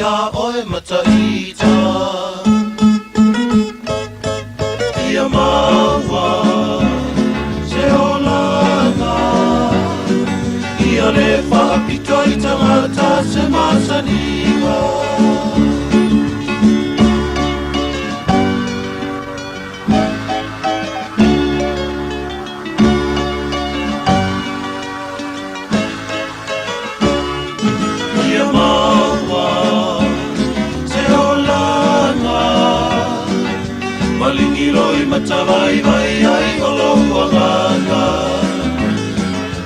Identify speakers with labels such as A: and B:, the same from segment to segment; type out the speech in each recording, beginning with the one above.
A: la oe mataita Ia maua se olanga Ia le whapito i tangata se masaniwa Matawai vai ai olo wanganga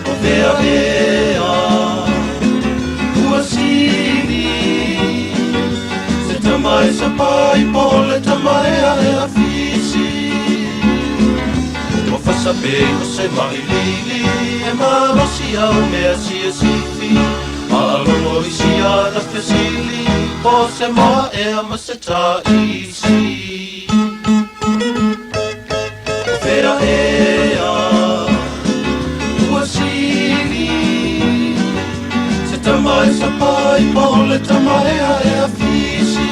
A: O vea vea Ua siri Se tamai sa pai pole tamai a e a fisi O fasape o se mai lili E mawasi au mea si a sifi A alomo isi a na fesili Po se moa e a maseta isi Vera ea, ua siri Se tamai sa pai pole tamai a e a fisi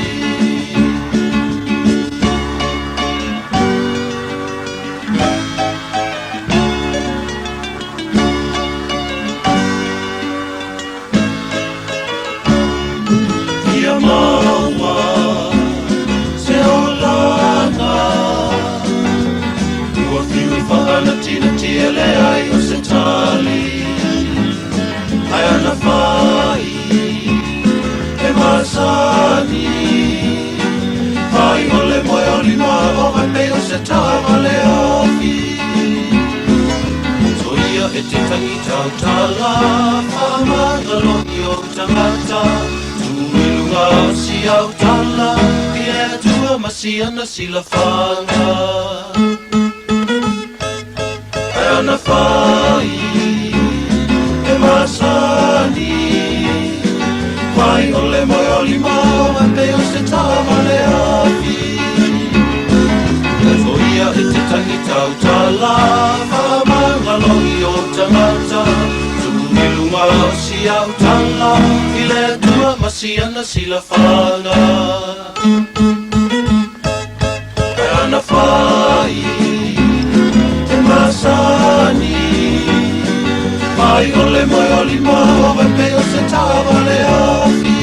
A: Ia maua, se olanga Whahana tina tiele ai o se tali Ai ana whai e masani Ai ole moe o lima o mai pei o se tawa le afi So ia e te tangi tau tala Whamanga lohi o tangata Tuilunga o si au tala Pia tua masi ana sila whanga Ana whai e masani Wai ole moe o lima o pei o se tawa le afi So ia e te tangi tau tala Whamanga lohi o tangata Tuilunga o si au tala I le tua masi ana sila whanga Ana whai Masani Mai ole moe o lima o mai pei o se tawa le afi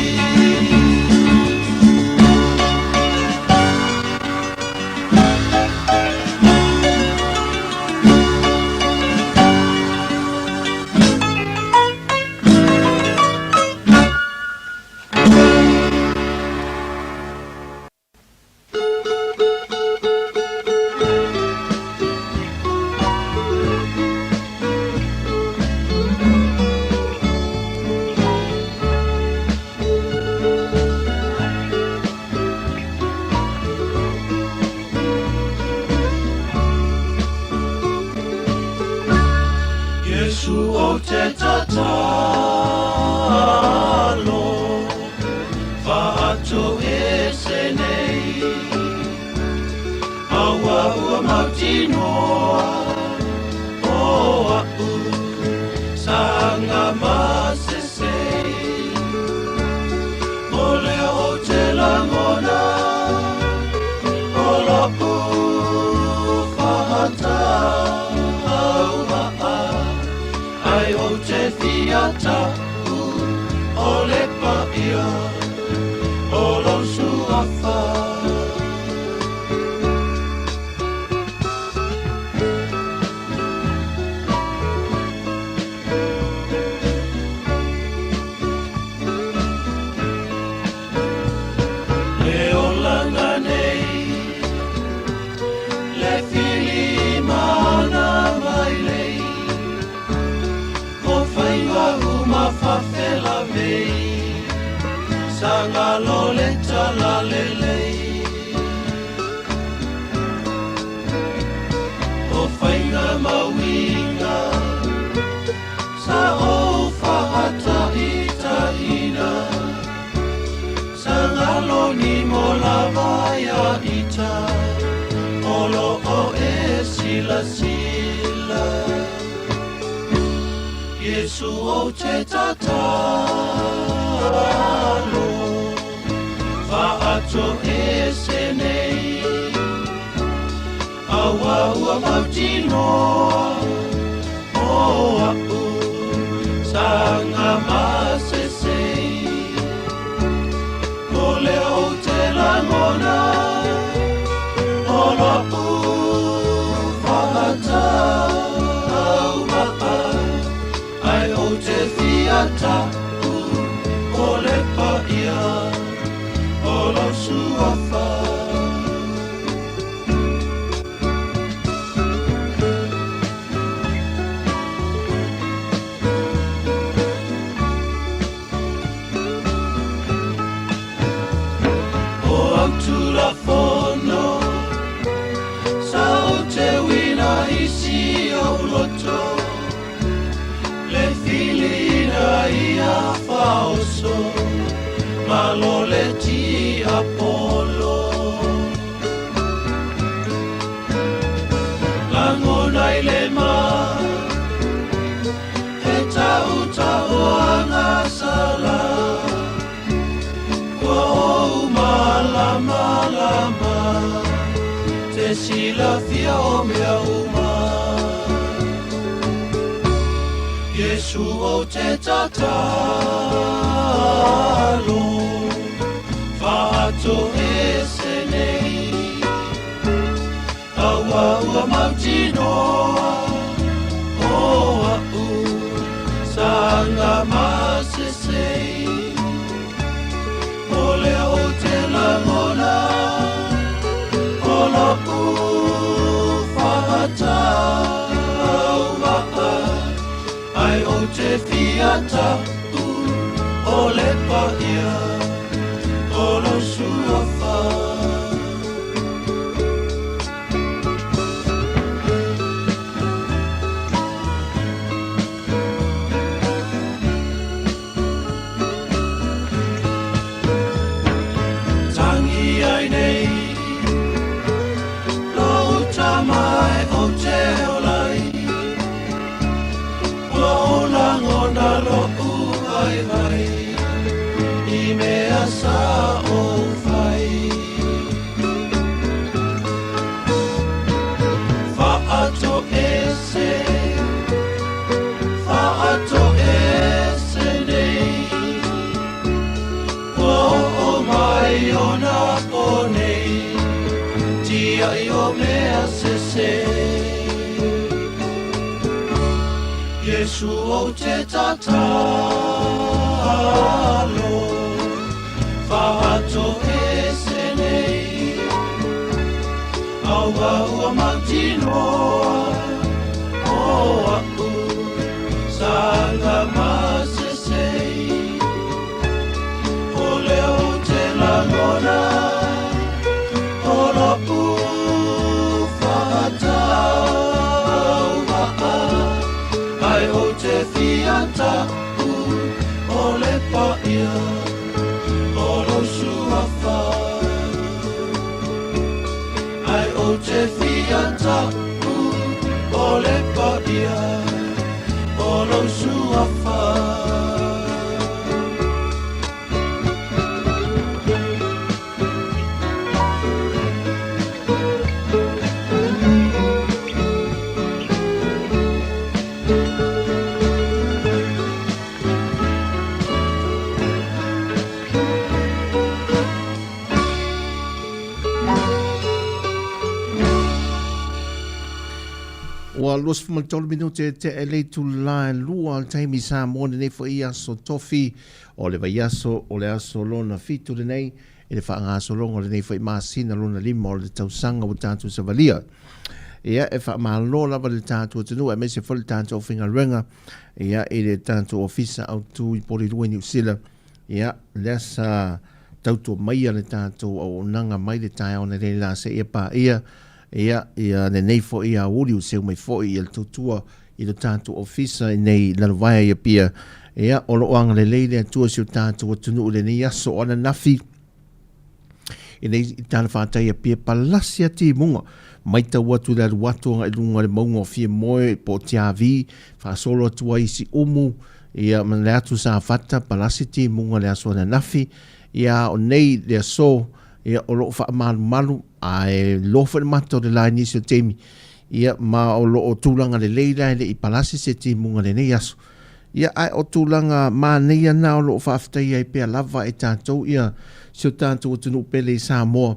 A: Sanga lole tala lele O whainga mawinga Sa o whahata i tahina Sanga loni mo lawaya i ta Olo o e sila sila Yesu o te tatalo to e se nei awa ua mautino o au sanga masesei o leo te langona o lau whahata au maa ai o te fiata o le paia o lau suafa Fono sa o te wina isi o loto le filina ia faoso malo le ti apolo langona i le ma he tau tau anga sala Malama te sila fia o mea uma Yesu o te tatalo Whaato e se nei Aua ua mautinoa O au Sanga masesei Ole o te langona O lau whahata au maa Ai o te fiata O le paia O lau suafa Sa o fai Faato ese nei O mai ona ponei Tia io mea se Yesu o te tatalo Whaato e se nei Aua ua mautinoa O au Sanga masesei O leo te langona O lau whahata au maa Ai o te fiata O le paia Ai o te fiata o le paia o lo suafa
B: Wa los fuma tolu minute te ele tu la lua al taimi Sāmoa nei fo ia so tofi o le vai aso o le aso lona fitu le nei e le wha ngā solongo le nei fo i māsina lona lima o le tausanga o tātou sa valia. Ia e wha mālo lava le tātou atanua e me se fole tātou o whinga renga ia e le tātou ofisa au tu i pori rua New Zealand ia lea sa tautua mai le tātou o nanga mai le tāia o na le la se ia pā ia ne nei fo ia uri o seu mai fo i el Tautua i le tātou ofisa i nei lalawaya ia pia ia o lo anga le leile atua siu tātou atunu le nei aso o ana nafi i nei i tāna whātai ia pia palasi ati munga mai tau atu le watu nga i lunga le maunga o fia moe po tiavi whaasolo atua i si umu ia man le atu sa fata palasi ti munga le aso ana nafi ia o nei le aso ia o loo wha malu ai lofa le mato le lai nisi o teimi ia ma o loo tūlanga le leila le i palasi se timunga le nei aso ia ai o tūlanga ma nei ana o loo whaftai ai pia lava e tātou ia sio tātou o tunu pele i Sāmoa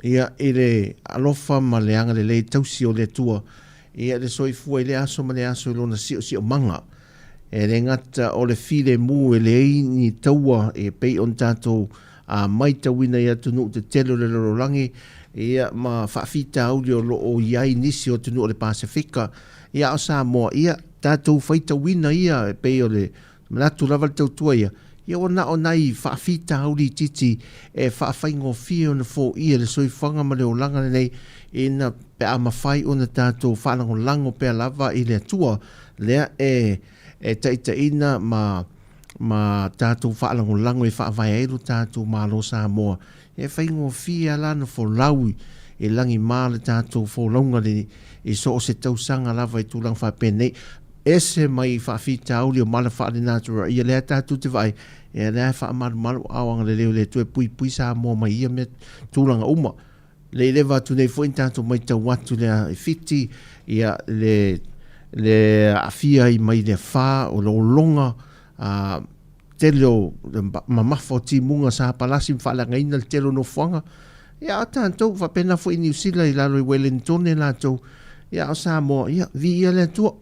B: ia ele alofa ma le anga le lei tausi o le tua ia le soifua i le aso ma le aso i lona si o manga e le ngata o le file mu e le ni taua e pei on tātou a mai tawina ia tunu te telo le lorolangi ia ma whaafita au o lo o iai nisi o tunu o le Pasifika ia o Sāmoa ia tātou whaita wina ia e pei o le manatu lava le tautua ia o na o nai whaafita au li titi e whaafaingo fia o na fo ia le soifanga ma le o langa nei ina pe a mawhai o na tātou whanango lango pe a lava i le atua lea e taita ina ma tātou whaalango lango e whaavai eiru tātou malo Sāmoa e whaingo fia lana fo laui e langi māle tātou fo launga e so o se tausanga lava i tūlang whapenei ese mai whaafita au leo mala whaare nātura ia lea tātou te vai e lea whaamaru awanga le leo le tue pui Sāmoa mai ia me tūlanga uma le lewa tu nei fo in tātou mai tau watu lea e fiti ia le afia i mai le wha o lo longa telo mamafo ti munga sa palasi mfalanga ina le telo no fuanga ia o tātou whapena fo i New Zealand i lalo i Wellington e lātou ia o Sāmoa ia vi ia le tua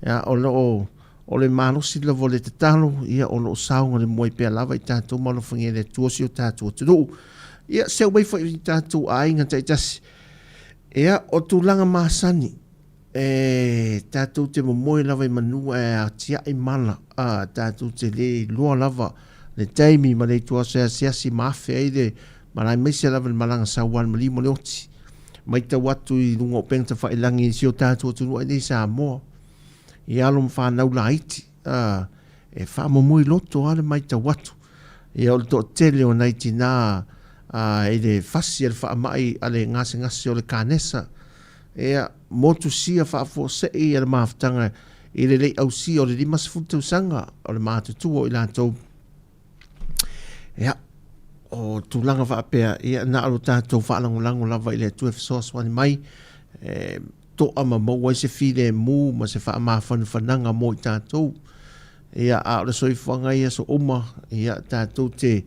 B: ia o le manosi la vo le te talo ia o lo saunga le moe pea lava i tātou malofangia le tua si o tātou tunu ia seu mai fo i tātou a inga taitasi ia o tūlanga māsani tātou te moe lava i manua e a tia i mala tātou te le lua lava le taimi ma le tua seasi maafe ai le malai meise lava le malanga sauan ma limo le oti mai tau atu i lunga o pengta whailangi si o tātou tunu ai nei Sāmoa i alo mwhanau la iti e whamomui loto ale mai tau atu i o le to tele o nei tina e le fasi ale whaamai ale ngase o le kānesa e motu sia whaafosei ale maafutanga i le lei au si o le limas fultausanga o le mātutua i lātou o tūlanga whaapea ia na alo tātou whaalangolango lava i le tuefesoas wani mai to ama mo se file mu ma se fa ma fananga mo i tātou ia a le soifanga ia so uma ia tātou te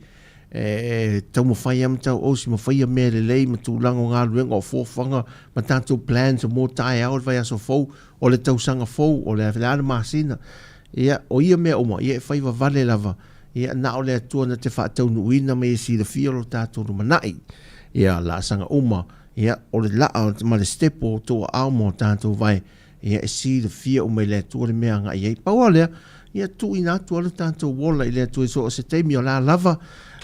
B: tau mo fai am tau o si mo fai me le lei ma tūlango ngā luenga o fōwhanga ma tātou plans o mo tai au vai aso fou o le tausanga fou o le awhelana māsina ia o ia mea uma ia e fai wa vale lava ia na o le atua na te whaatau nuina me e si le fia lo tātou rumanai ia la sanga uma ia o le laa ma le stepo toa au mo tātou vai ia e si le fia o mai le atua le mea nga ia i paua lea ia tu ina atua le tātou wola i le atua i so o se teimi o la lava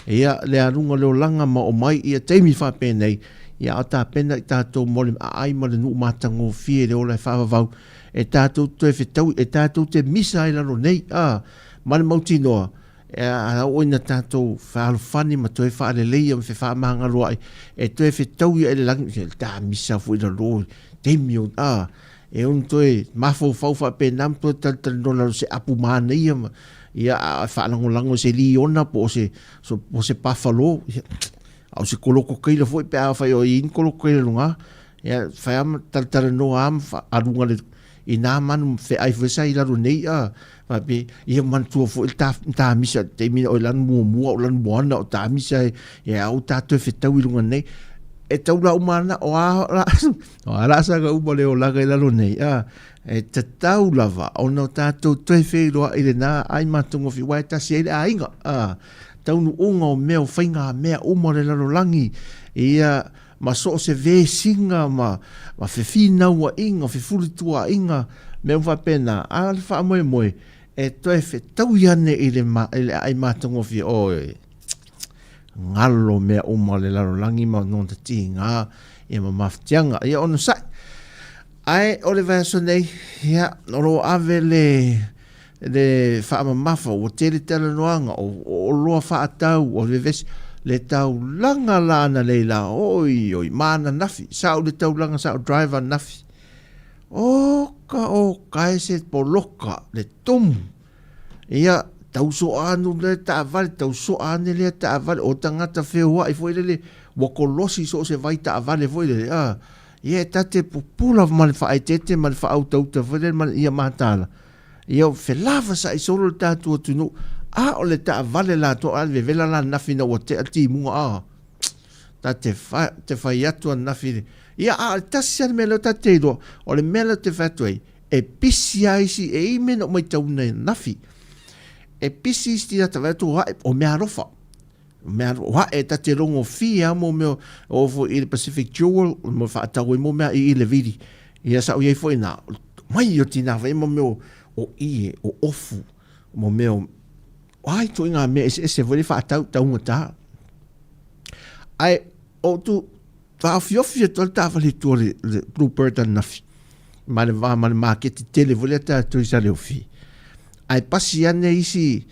B: ia le arunga leo langa ma o mai ia teimi whapenei ia o tā pena i tātou mole a ai ma le nuu mātango fie le ola e whaavavau e tātou te whetau e tātou te misa i lalo nei ma le mauti noa a o ina tātou whaalofani ma toi whaale leia me whaamanga roa e toi whetau ia e le langi tā misa fu i lalo teimi o e un toi mafo fau whapenam toi talanola se apu mana ia ia a whaalangolango se liona po se pafalo au se koloko keila foi pe a whai o in koloko keila lunga ia whaiama talano am arunga le ina manu fe ai fesa i laro nei pe ia mantua foi ta misa te mina o lan mua o lan moana o ta misa ia au tato fetau i lunga nei e tau la umana o ala sa ga umo le o laga i laro nei e te tau lava o na tato toi wheiroa i le nā ai matungo fi wai tasi e le a inga taunu unga o mea o whainga mea umo le laro langi ia ma so se ve singa ma fefina ua inga fefulitua inga me uwa pena ale wha moe e toi whetau iane i le ai matungo fi oe ngalo mea umo le laro langi ma non te tinga ia ma maftianga ia ono sai ai o le vaso nei ia oro ave le whaama mafa o tele tala noanga o loa whaatau o le vesi le tau langa lana leila oi mana nafi sao le tau langa sao driver nafi o ka e se poloka le tom ia tau so anu le ta vale tau so ane le ta vale o tangata whewha I foi le wakolosi so se vai ta vale foi le ia tate pupula ma le whaetete ma le whautauta vele ma ia matala ia whelava sa I solo le tātua tunu o le ta vale la to alve vela la nafi na o te ati munga te whai atu a nafi ia tasi me lo tate do o le mele te whatui e pisi aisi e ime no mai tau nei nafi e pisi sti ata watu o mea rofa wa e tate rongo fia mo meo o fo I le Pacific Jewel mo whaatau mo mea I le vidi ia sa o iei fo ina mai o tina whai mo meo o ie o ofu mo meo ai to inga me se vole whaatau taunga ta ai o tu whaafiofi to ta vale to le Bluebird and nafi ma le market tele vole ta to isa le ofi ai pasi ane isi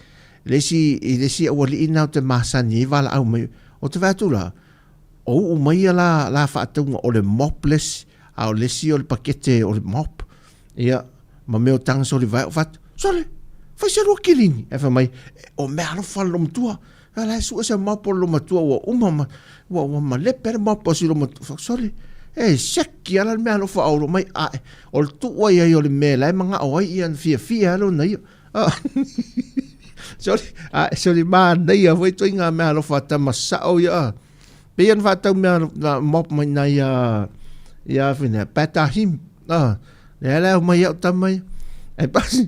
B: lesi o li ina te masani vala au mai o te vatula o mai la whaatunga o le mopless au lesi o le pakete o le mop ia ma meo tanga so le vai vat sole fai se ro kilini e fa mai o mea lo fa lo mtua ala su se mop lo mtua o ma le per mop si lo mtua sole seki ala mea lo fa o mai o tu wa ia o le mela e manga o ai ian fia lo nei sorry man nei a voi toinga me alo fata masao ya pean fata me na mop mai na ya fina pata him la mai ya tamai e pas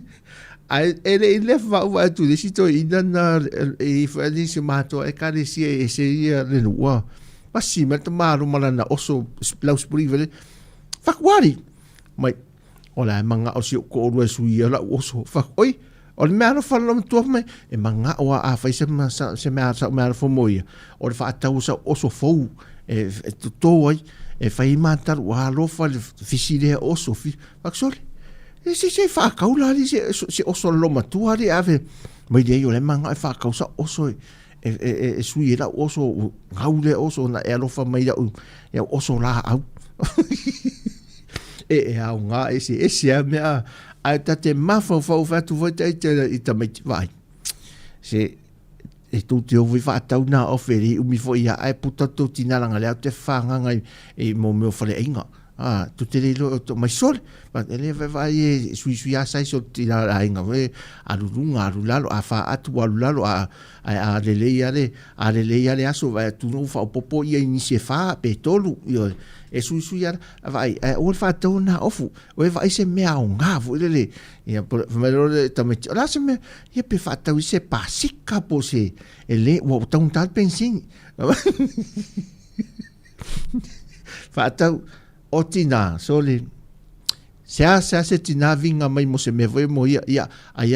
B: ele le va tu de sito ina na e fali se mato e kare si e se ia le noa pasi me tamaru malana oso blaus privele fakwari mai ola manga o si ko ro su ia la oso fak oi o le mea whanau tua mai, e manga o a whai se mea fo moia. O le whaatau sa oso fau, e tuto ai, e whai mātaru a lofa le fisire oso. Waksole, se whaakau la li se oso loma tua li ave. Mai rei o le manga e whaakau sa oso e sui e la oso, ngaule oso na e lofa mai la oso la au. E au ngā ese a mea, ai tate mafau fatu vai i ta mai vai se e tu te o va tau na oferi umi fo ia ai puta tu tinalanga le te fanga ngai e mo me fale inga tu te lo mai sol ma ele vai sui sai so tinala inga ve arulunga arulalo a fa atu arulalo a le ia aso vai tu no fa popo ia inicie fa pe tolu io e sui vai o fa tau na ofu o vai se mea o nga vo le ia pero tamai la se me ia pe fa tau se pasika po se ele o tau tal pensin fa tau o tina soli se tina vinga mai mo se me voi mo ia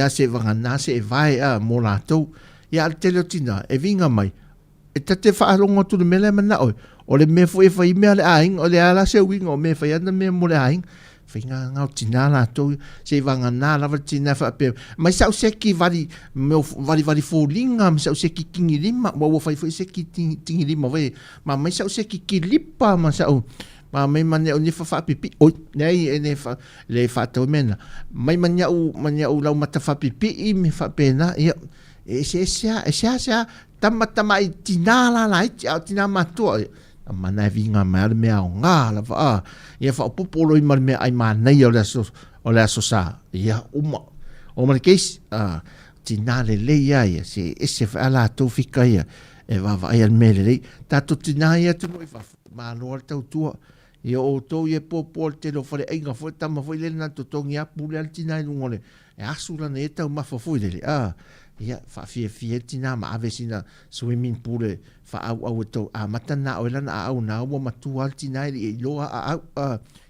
B: se vangana se vai mo la tau ia tele tina e vinga mai e tate fa longo tu mele mana o le me foi fai me le aing o le ala se winga o me fai ana me mo le aing finga nga tina la to se vangana la tina fa pe mai sa se ki vari folinga sa se ki kingi lima wo fai se ki tingi lima ve ma mai sa se ki lipa ma sa ma mai mane o ni fa pipi o nei e ne fa le fa to mena mai manya u la mata fa pipi mi fa pena ia e se tama i tinala la i tina matua mana vinga mal me nga la fa ia fa popolo i mal me ai mana ia o le sa ia o mal kes tinale le ia se fa ala to fika ia e va ia mele le tato tinaya tu mo fa ma lo Tautua ia o to ia popo te lo fa inga fo tama fo le na to tongi a pule al tinai ngole e asula ne ta ma fo le ia fa fie tina ma avesina swimming pool fa au to a matana o lana au na o matu altina i lo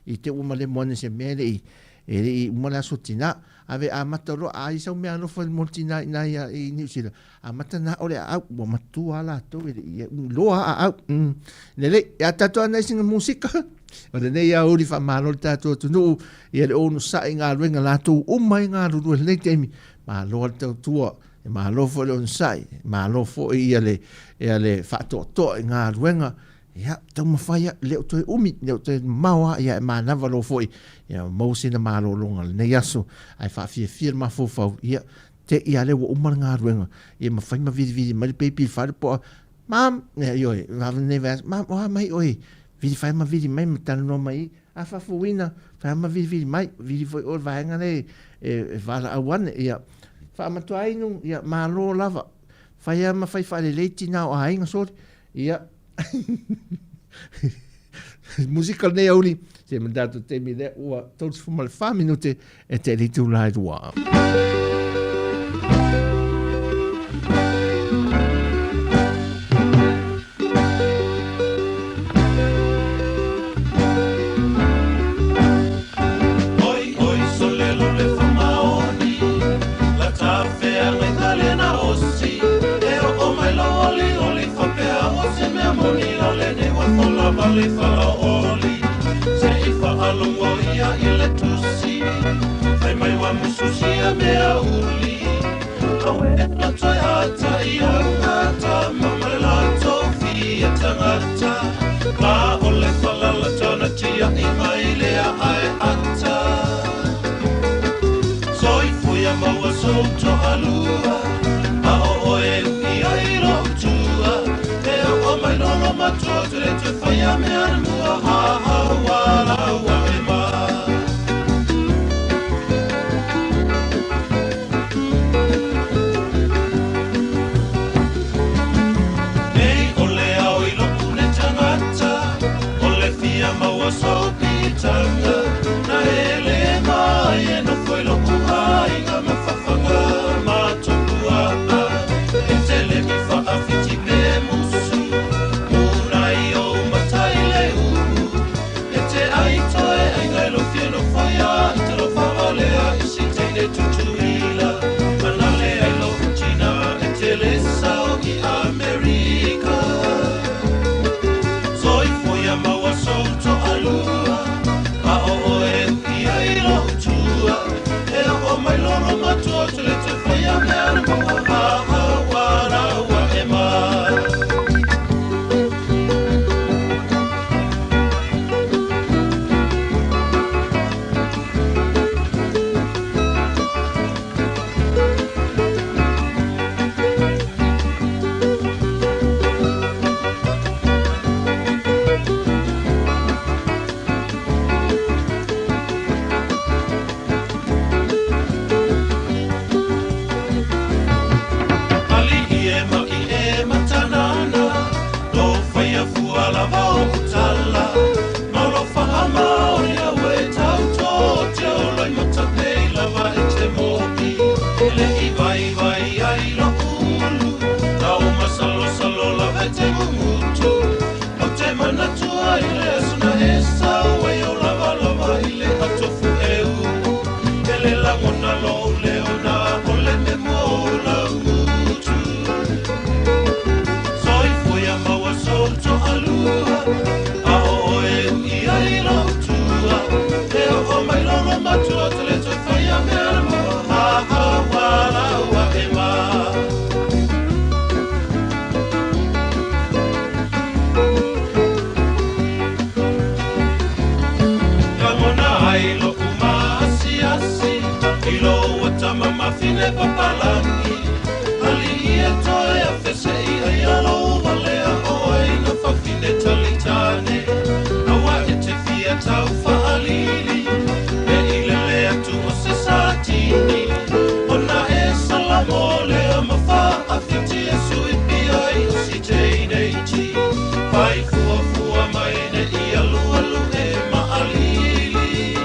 B: i te o male mone se mele i mona sotina ave a matoro a isa me ano fa moltina na i New Zealand a matana o le au o matu ala to i lo au lele ya tato na singa musika o le nei au li fa malo tato tu no i le onu sa inga renga la to o mai nga ru le temi ma lo Tautua ma lo fo le sai ma lo fo ia le fa to nga ruenga ia tama faia le to umi le to maua ia ma na va lo fo ia mo sina ma lo longa ne yaso ai fa fie ma fo ia te ia le wo umar ngā ruenga, ia ma whai ma vidi, ma le pepi whare po, mam, ioi, wawa nevas, mam, oha mai oi, vidi whai ma vidi mai, ma tanu no mai, a whafuina, whai ma vidi mai, vidi foi o vaenga ne, wala awane, ia, wha ma tua inu, ia, ma lo lava, whai ma whai whare leiti nā o hainga sori, ia, musical ne auli, te mandato te mi le ua, tautu fumale 5 minute, e te li tu lai rua.
A: Vale fala oli, se ifa alongo ia ile tusi, fai mai wa mususia mea uli, awe la toi ata ia ngata, mama la tofi e tangata, la ole fala la tana tia i mai lea ai ata. Soi fuia maua souto alua, a o oe ia i lo tua, e o mai lolo matua tule te faya me anua ha ha wala wa e ma. Ei ole au i lo une tangata, ole fia maua so pitanga, na ele mai e no foi lo uai ga me fafanga ma tokua a, e tele mi fa afiti pe musu. Tutuila, manale ai lo China, e tele sau i America. Soi foi a maua solto alua, a o oe i ai lo tua, e o mai loro matua tele te foi a me anua, ha ha wara wa e ma. Fine papalangi, ali e toi a fese I ai alo valea o ai na whawhine talitane. Awa e te fia tau whaalili, e I le lea tu o se satini. Ona e salamo lea mawha a fiti e sui pi ai o si teineiti. Pai fua fua mai ne I alu alu e maalili.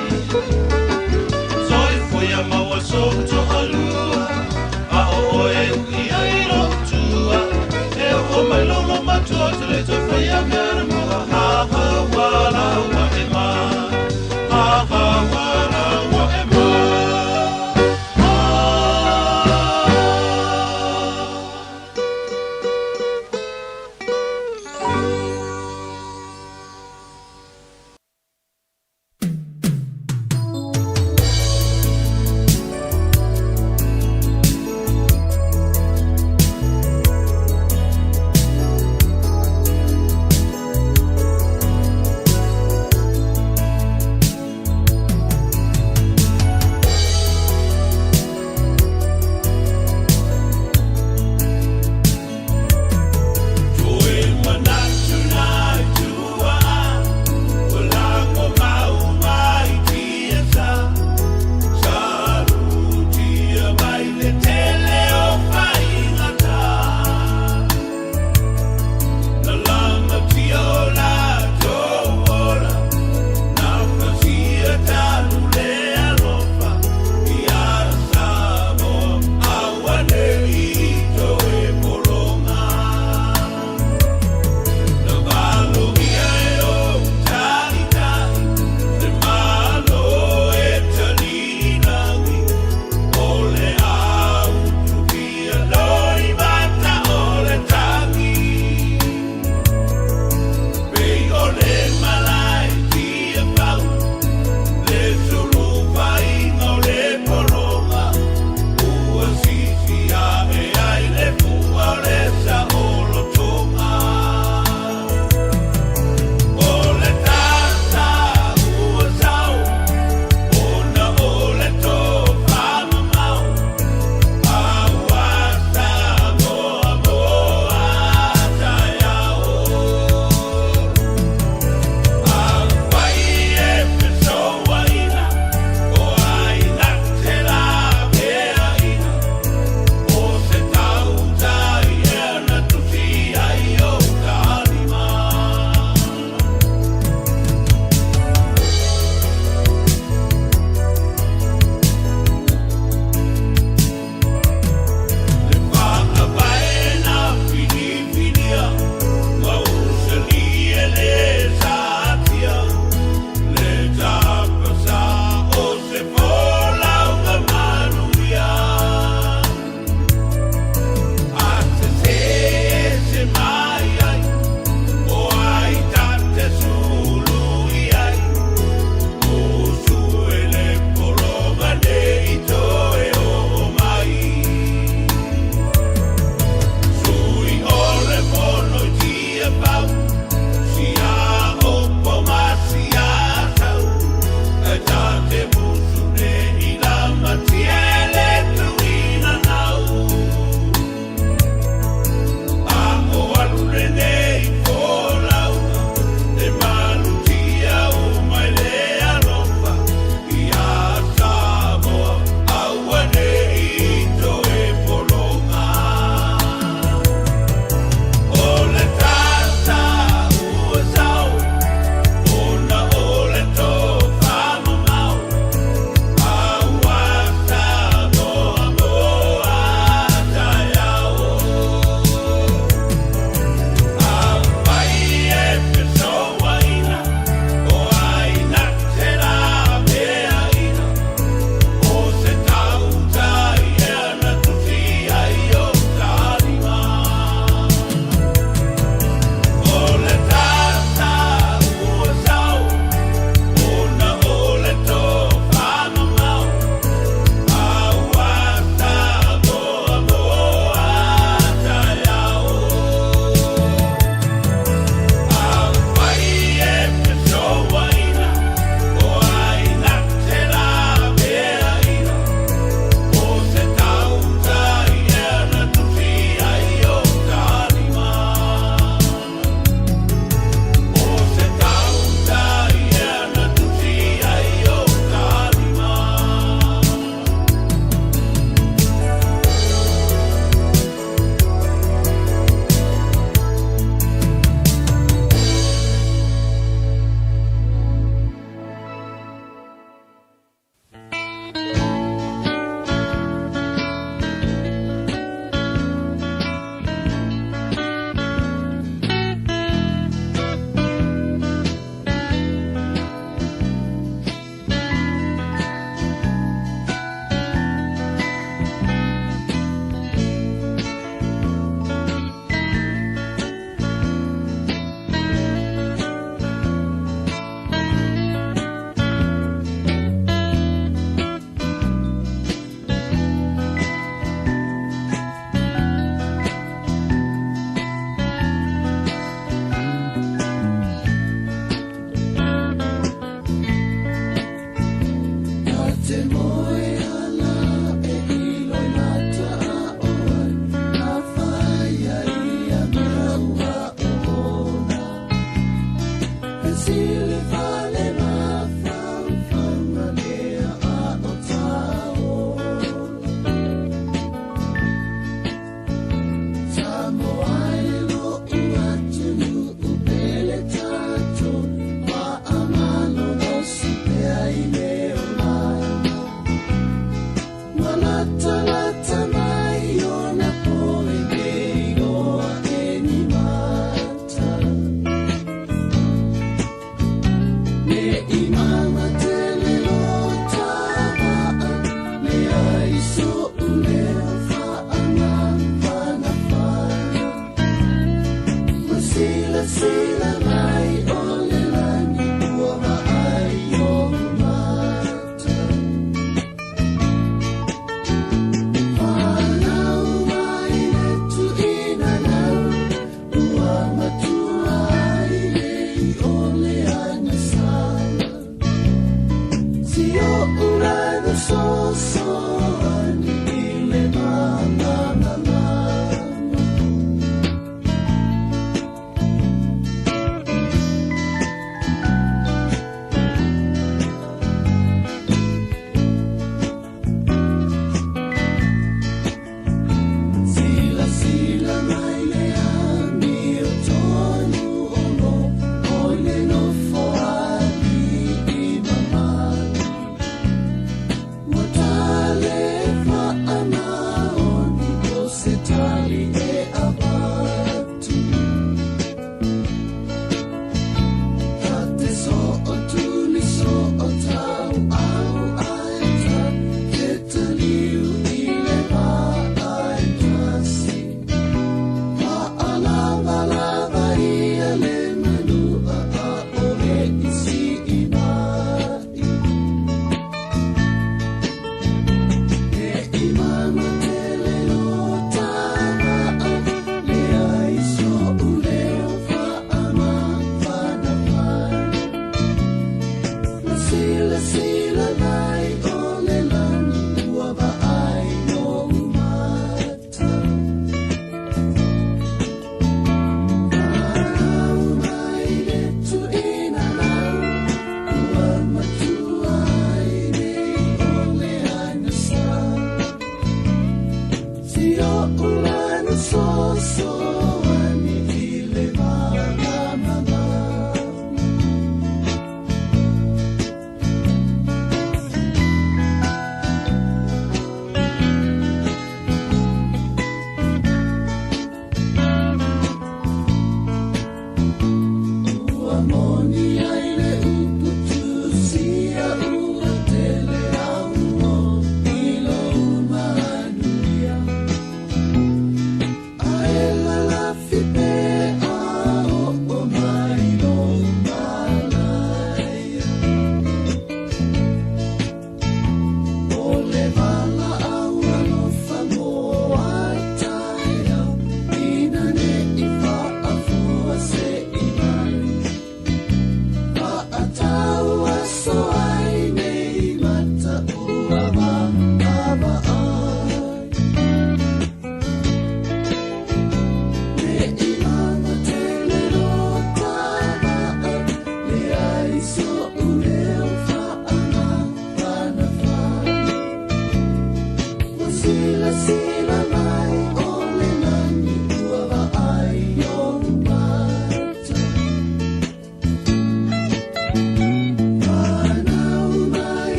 A: Zoi foi a maua soto alua, a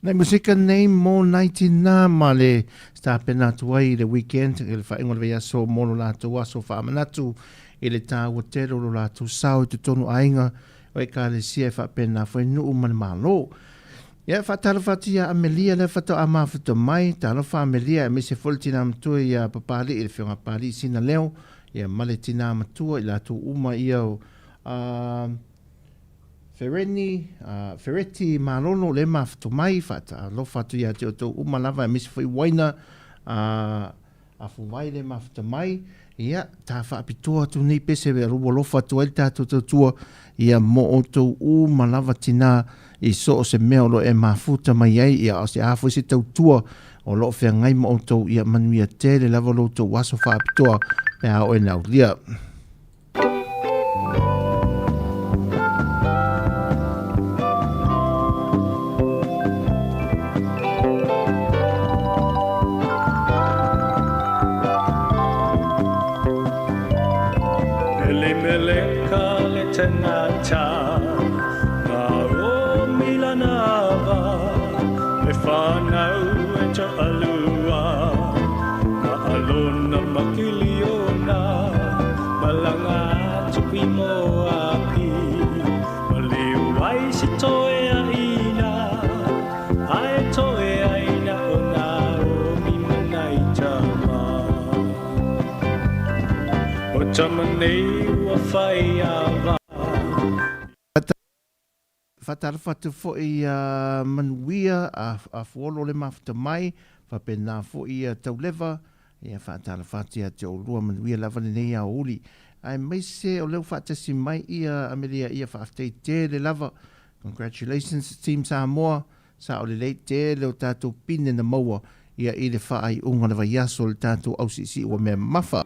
B: Na musika nei mo 99 ma le sta pena tuai le weekend il fa ingol via so mono la tua so fa manatu ile ta wotero la tu sao tu tonu ainga o ka le sia fa pena foi nu man malo Ia whatarawhatia Amelia le whato a mawhito mai, ta alofa Amelia e mese tina matua ia papali i le whionga pali sina leo, ia male tina matua i la tu uma ia o Ferretti Malono le mawhito mai, whata alofa tu ia te o tu uma lava e mese whai waina a fuwai le mawhito mai, ia ta whaapitoa tu nei pese we ruwa lofa tu el tātou tua, ia mo o tu uma lava tina i so o se mea lo e mafuta mai ai ia o se hafo i se tautua o lo whea ngai ma o tau ia manuia tere lava lo tau waso whaapitoa pe a o e nau lia.
C: Ele meleka le tangata whanau e ta alua ma alona makiliona malanga tupi mo api maliwai si toe a ina ai toe a ina o na o mi manai tama o tamanei wa whai awa
B: Whatarwhatu fo i manuia a fuolo le mawhita mai, whapena fo i taulewa, ia whatarwhatia te o rua manuia lava nei a uli. Ai mai se o leo whatasi mai ia Amelia ia whaaftai te le lava. Congratulations team Sāmoa, sa o le lei te leo tātou pine na maua, ia i le whaai unga lewa yaso le tātou ausisi ua mea mawha.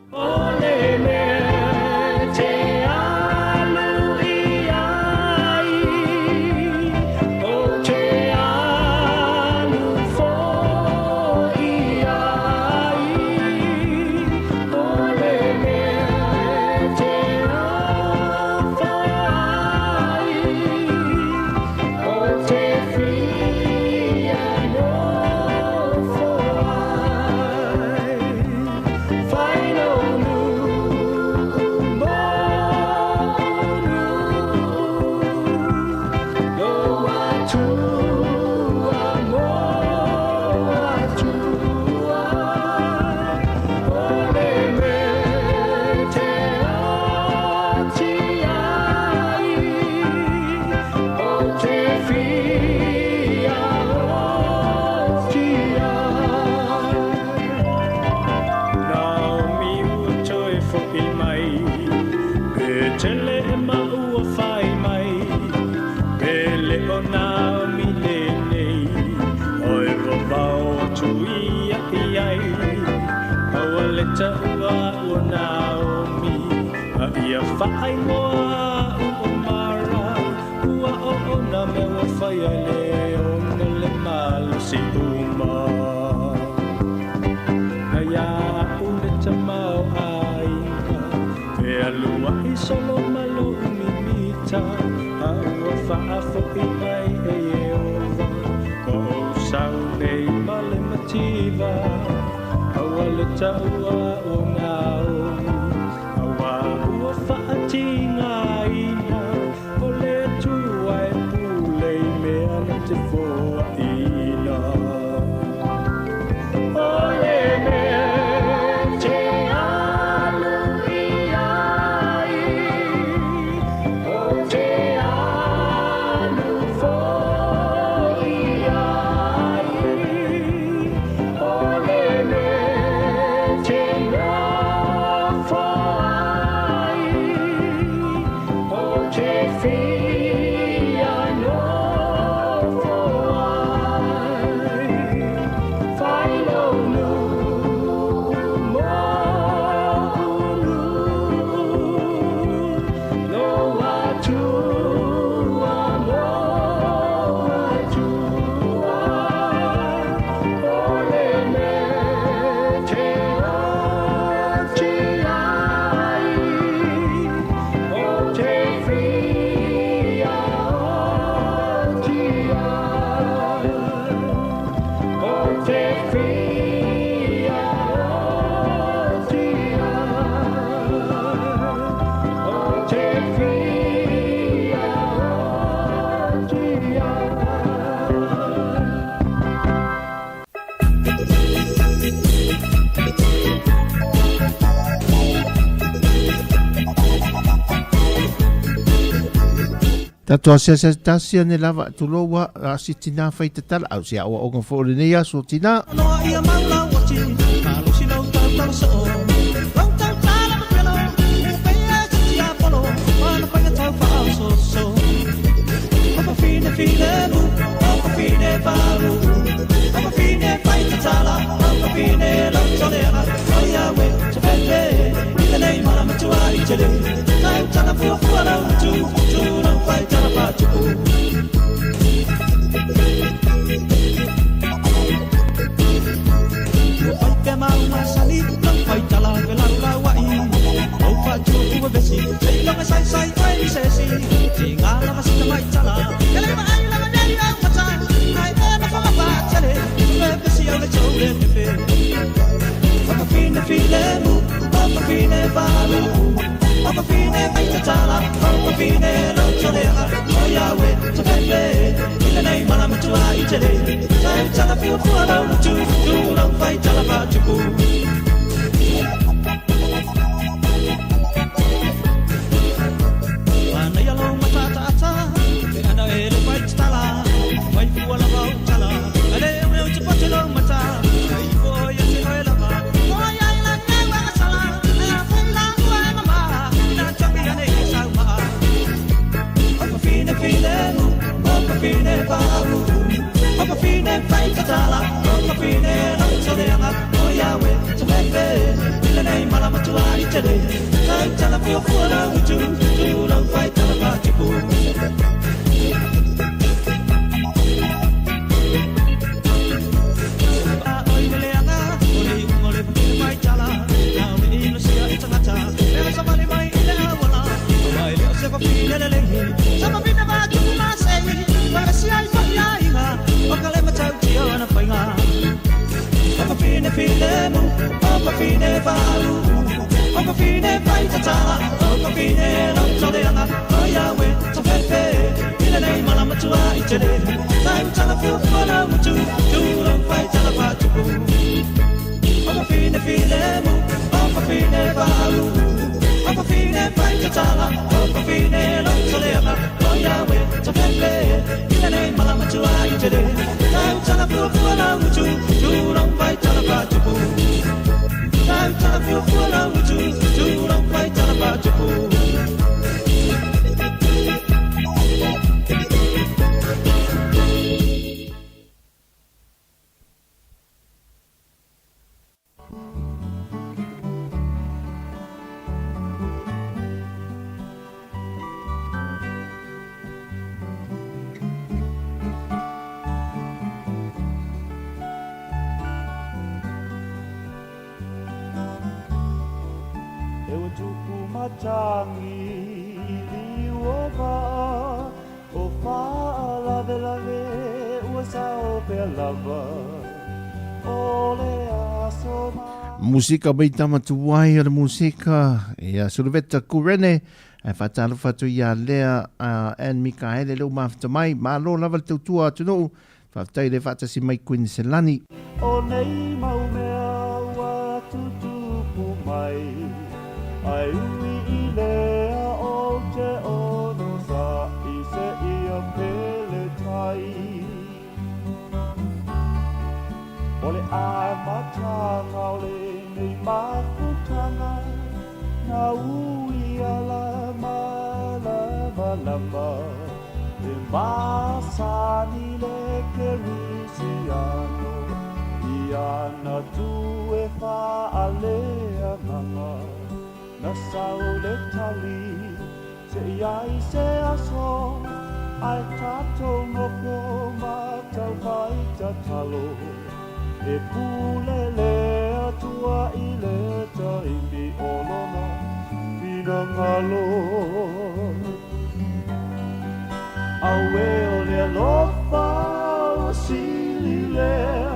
C: Whaai moa o mara ua o na mewa whaia leo na le malo si uma na ia une ta mau aina e alua i solo malo umimita a ua whaafo i mai e eova o sau nei male mativa a wale taua o nao whaatinga ina o le tua e pule i mea na te fōa ina o le mea te alu i ai o te alu fō i ai o le mea te ngā
B: Tautua se tasia ne lava tu loa a sitina fai tatala au sia o onga fo le nei aso tina.
D: No ia maula wati, malu si no tau so. Long tau tala ma pelo, upea tia polo, mana pai tau fa so so. Apa fine mu, apa fine balu, apa fine fai tatala, apa fine long solera, oia we te pete, ile nei mana ma tua i tele. Tau tala fu fu ala tu, no fai tala pa tu. Ke mau masali lang fai tala ke la wai o fa chu ku besi sei lang sai sai ai sesi tinga la masik mai tala ke le mai la nei la mata ai na fa pa chale le besi o le chu le fe pa fine mu pa fine balu pa fine mai tala pa fine lo chale o ya we to fe ile nei mala mu ai chale sai tala fu fu la chu lang fai tala pa chu
B: Musika mai tamatuai o le musika ia Sulveta Kurene e whatalo whatu ia lea Anne Mikaele leo mawhata mai ma lo lava le tautua atunu whaftai le whatasi mai Queen Selani
E: O nei mau mea ua tutupu mai ai ui I lea o te ono sa I se ia pele tai O le a matanga o le nei mafutanga na ui ala lama e masani le kerisiano I ana tu e wha alea mama na sau le tali se iai se aso ai tatou ngoko matau vai tatalo e pulele atua I le taimi olona pina ngalo aue o le alofa o sili lea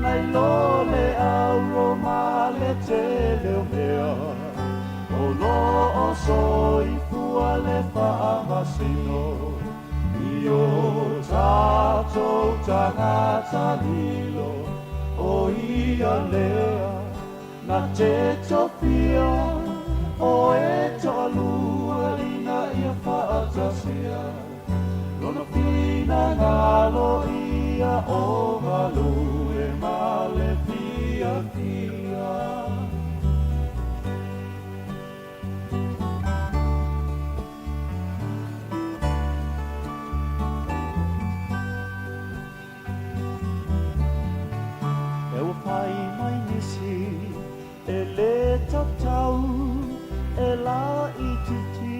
E: nai lole au roma le te leo mea o lo o soi fua le whaamasino I o tātou tangata lilo o ia lea na te topia o e tolua ina ia whaatasia pina ngalo ia o malu e male fia fia. E o pai mai nisi e le tatau e la i titi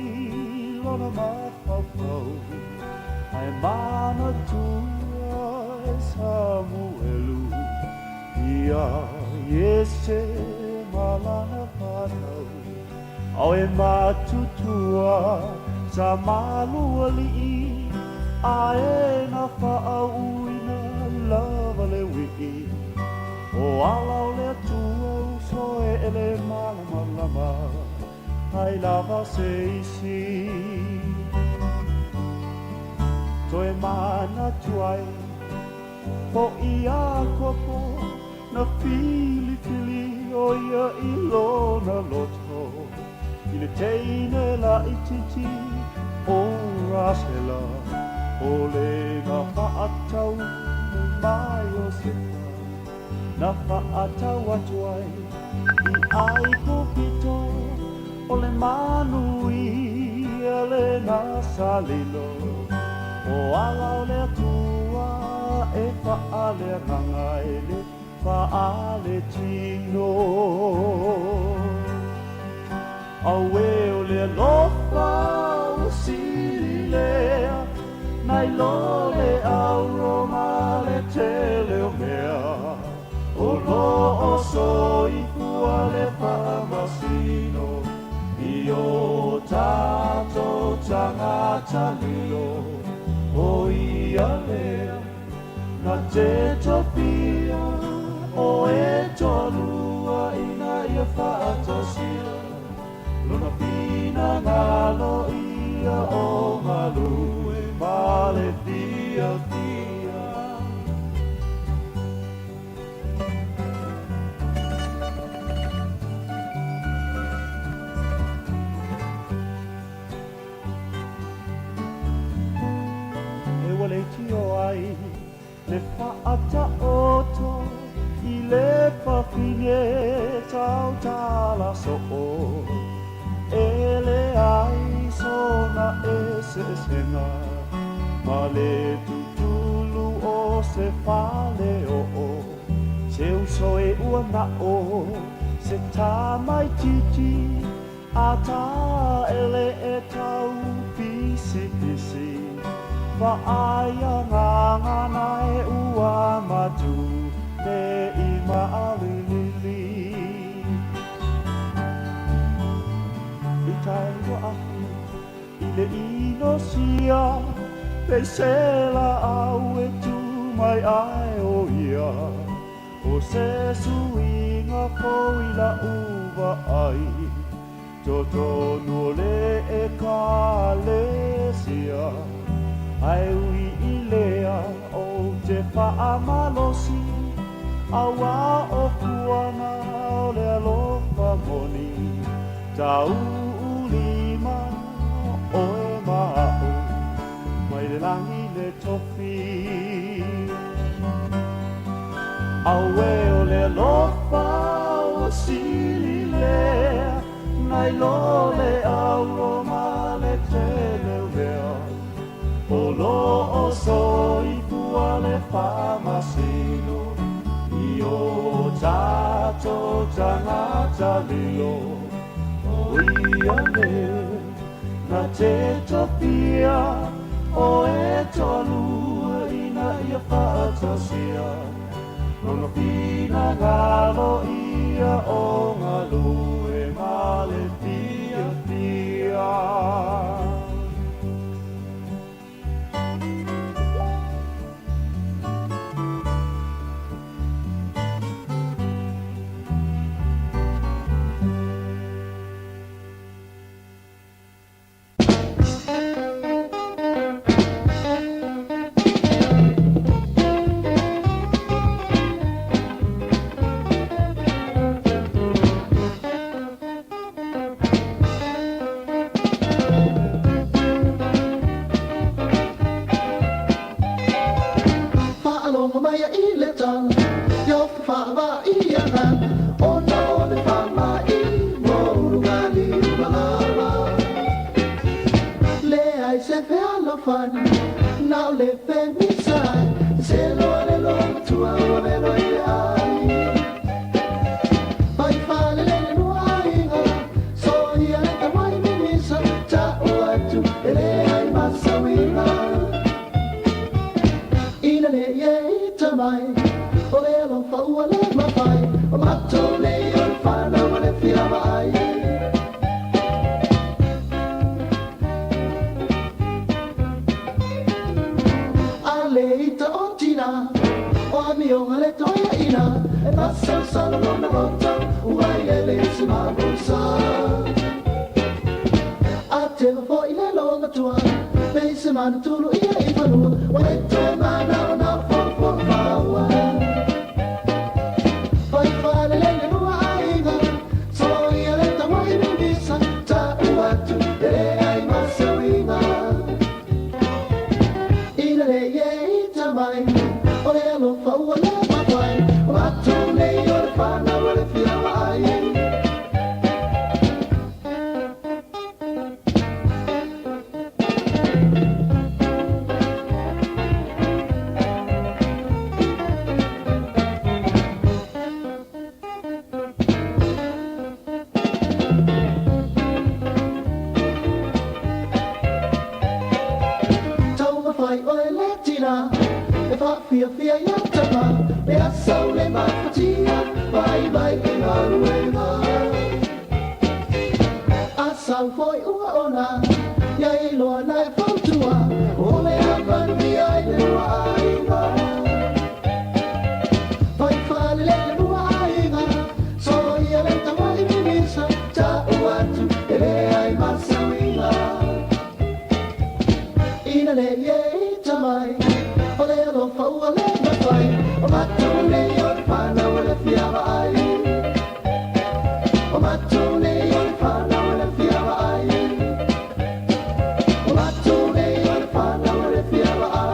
E: lona mawhawhau. Ai mana tua e Sāmoelu ia Iese malana whanau. Au e matutua sa malua li'i a e na whaauina lava le wi'i. O alau le tua uso e ele malama lama ai lava se isi. Toe mana tuai po ia kopo na fili fili o ia i lona loto. I le teine la ititi o rasela o le na whaatau mai o seta. Na whaatau atuai i ai kopito o le manui a le na salilo. O alau le atua e whaale nganga e le whaale tino. Au e o le lofa o siri lea, nai lo le auroma le tele o mea. O lo o soi fua le whamasino, i o tato tangata lilo. O ia lea, na te topia, o e tolua ina ia whaatosia. Luna pina ngalo ia o malu e male fia fia. Le tio ai, le whaata oto, i le whawhine tau tala so o. E le ai sona e se senga, ma le tutulu o se whale o o. Se uso e ua na o, se tā mai titi, a tā ele e tau pisi pisi. Whaaya ngangana e ua matu te i maalilili. I tai wa ahi i le ino sia, pe sela au e tu mai ai o ia. O se suinga koi la uva ai, toto nuo le e ka lesia. Ai ui i lea o te whaamalosi, awa o kuana o le alofa moni. Tau ulima o e mao, mai le langi le tofi. Aue o le alofa o sili lea, nai lo le auroma le tele lea. O lo o soi tua le whamasino, i o tato tangata lilo. O ia leo, na te topia, o e tolua ina ia whaatasia. Nono pina ngalo ia o ngalu e male fia fia.
F: Tonga maya I le tala Yo whawa I ana Ona o le whama I Mourungali Malala Le ai se fe alofani Now le fe misai Se lo le lo tua o le lo I ai Pai whale le nua inga So ia le ta mai mi misa Ta o atu e le ai masawina Ina le ye ita mai O le lo whaua le mawhai O mato le o le whana o le whia mai A le ita o tina O ami o le toia ina E masa sala lona rota Uai e le si mabusa A te wafo i le longa tua Pei se mana tulu ia I whanua Wa e te mana o na whawha whaua Whai whale le le nua ainga So ia le tawai mi misa Ta uatu e le ai masa winga Ina le ye I tamai O le alo whaua le mawai O atu le o le whana o le whia mai Fia fia ia tama Me asau le mafatia Vai vai ke ngaruenga Asau foi ua ona Ia I loa na e whautua O le amanu I ai le lua ainga Vai whale le lua ainga So ia le tawai mi misa Ta uatu e le ai masawinga Ina le ye I tamai O le alo whaua le mawhai O matou le o le whana o le whiawa ai O matou le o le whana o le whiawa ai O matou le o le whana o le whiawa ai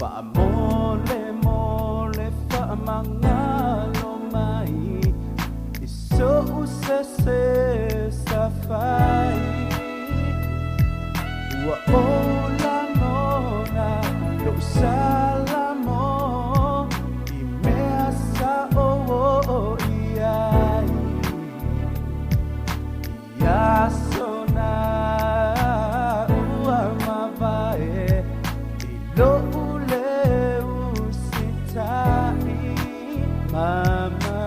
C: Whaamole mole whaamangalo mai Iso usese safai Ua ola nona lo salamo I mea sa o iai Ia sona ua mavae I lo ule usitai Mama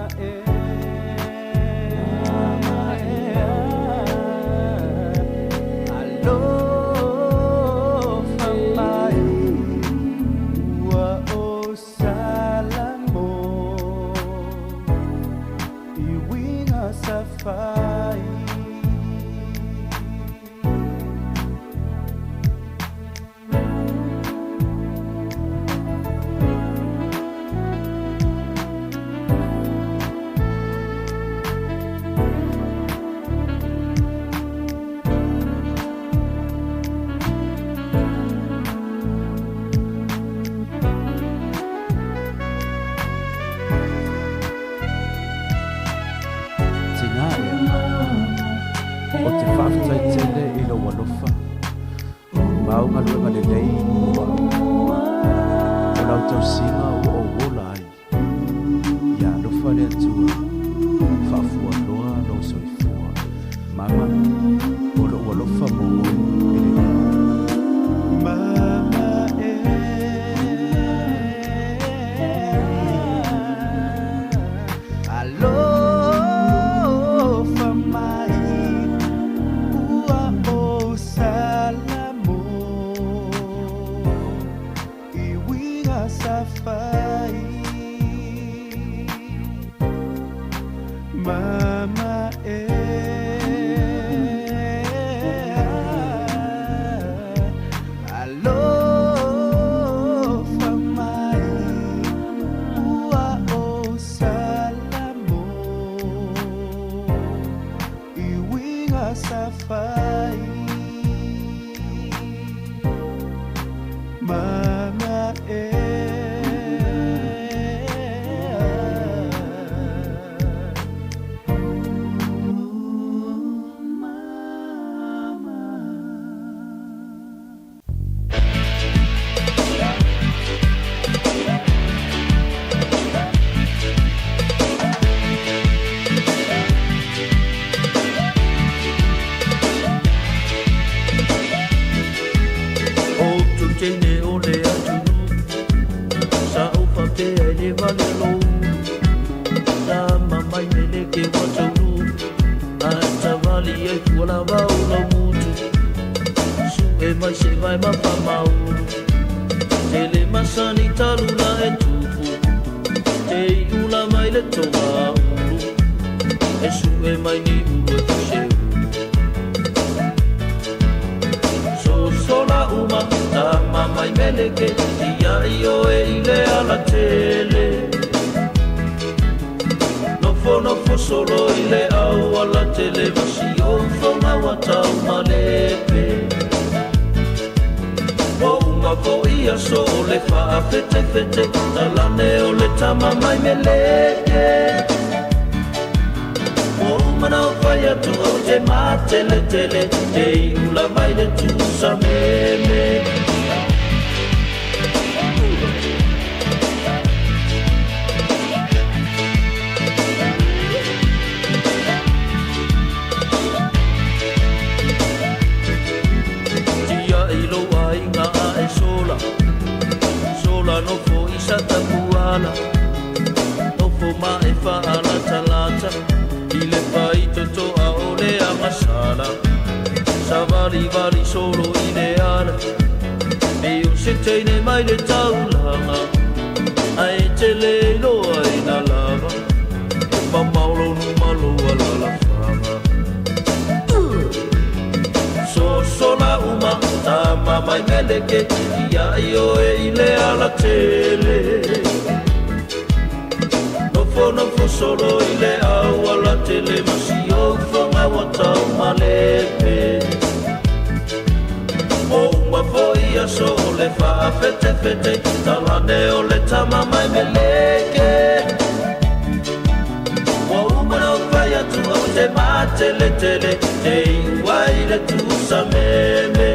A: sole fa fete fete talane o le tama mai meleke wa umana vai atu o te matele tele te wai le tu sameme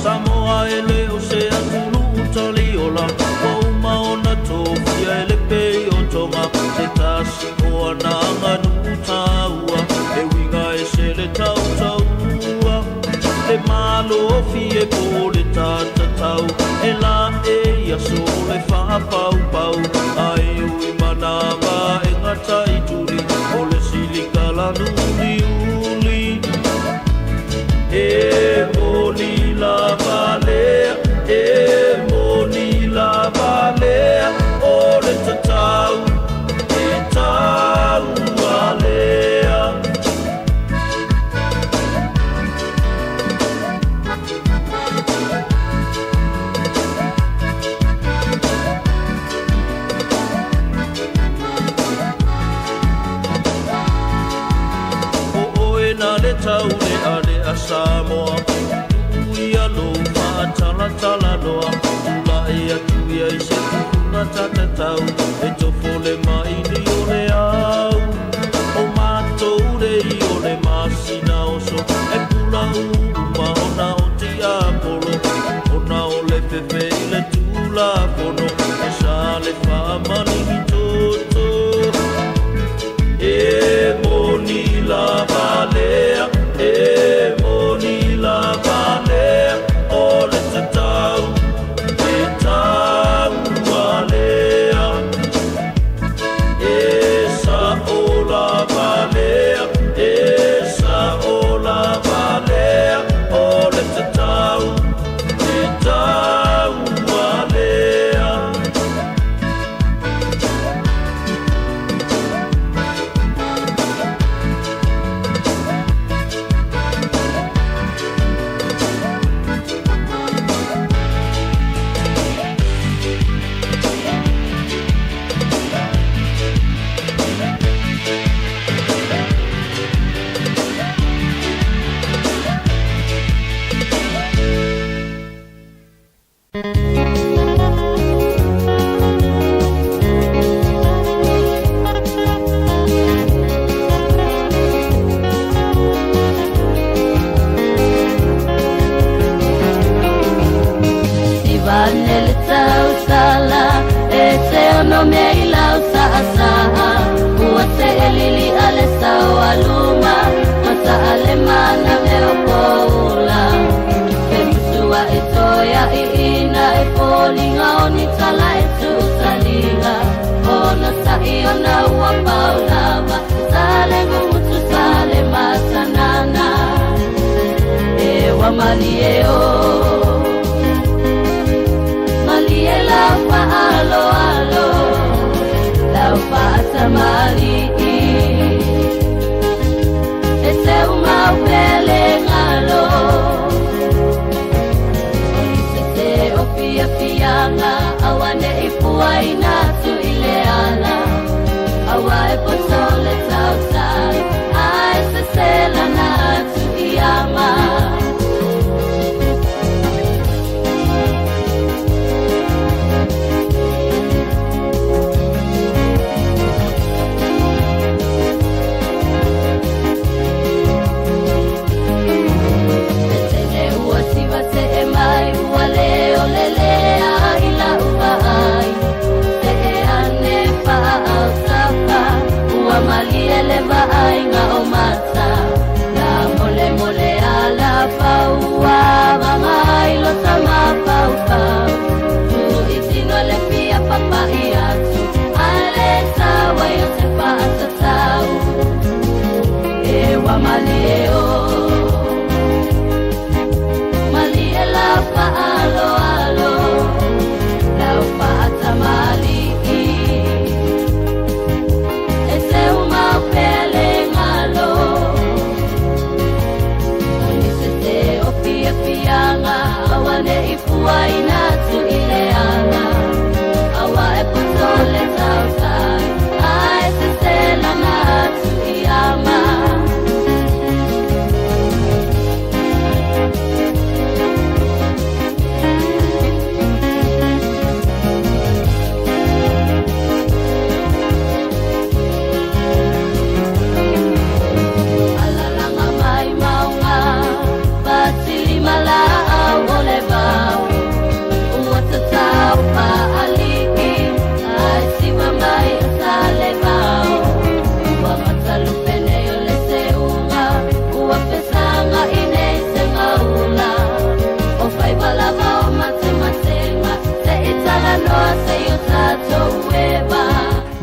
A: Sāmoa ele o se atulu utali ola Wau maona tōwhia ele pei o tonga Te tasi o ananga nutaua E winga e se le tautaua Le malo fie po le tātatau E la e aso le whapau pau Ai ui manawa e ngata i turi O le silika lanu uli E moni la valea, e moni la valea, o le tatau, e tau alea. O e na le tau le ale a Sāmoa Ui alo maa tala tala loa Tula e atu ia I se tukunga tata tau E tofo le maini o le au O mātou rei o le masina oso E pula uma ona o te apolo Ona o le pepe I le tula pono E sa le whaamani I toto E moni la valea E moni la valea O le tatau E tau alea E sa o la valea E sa o la valea O le tatau E tau alea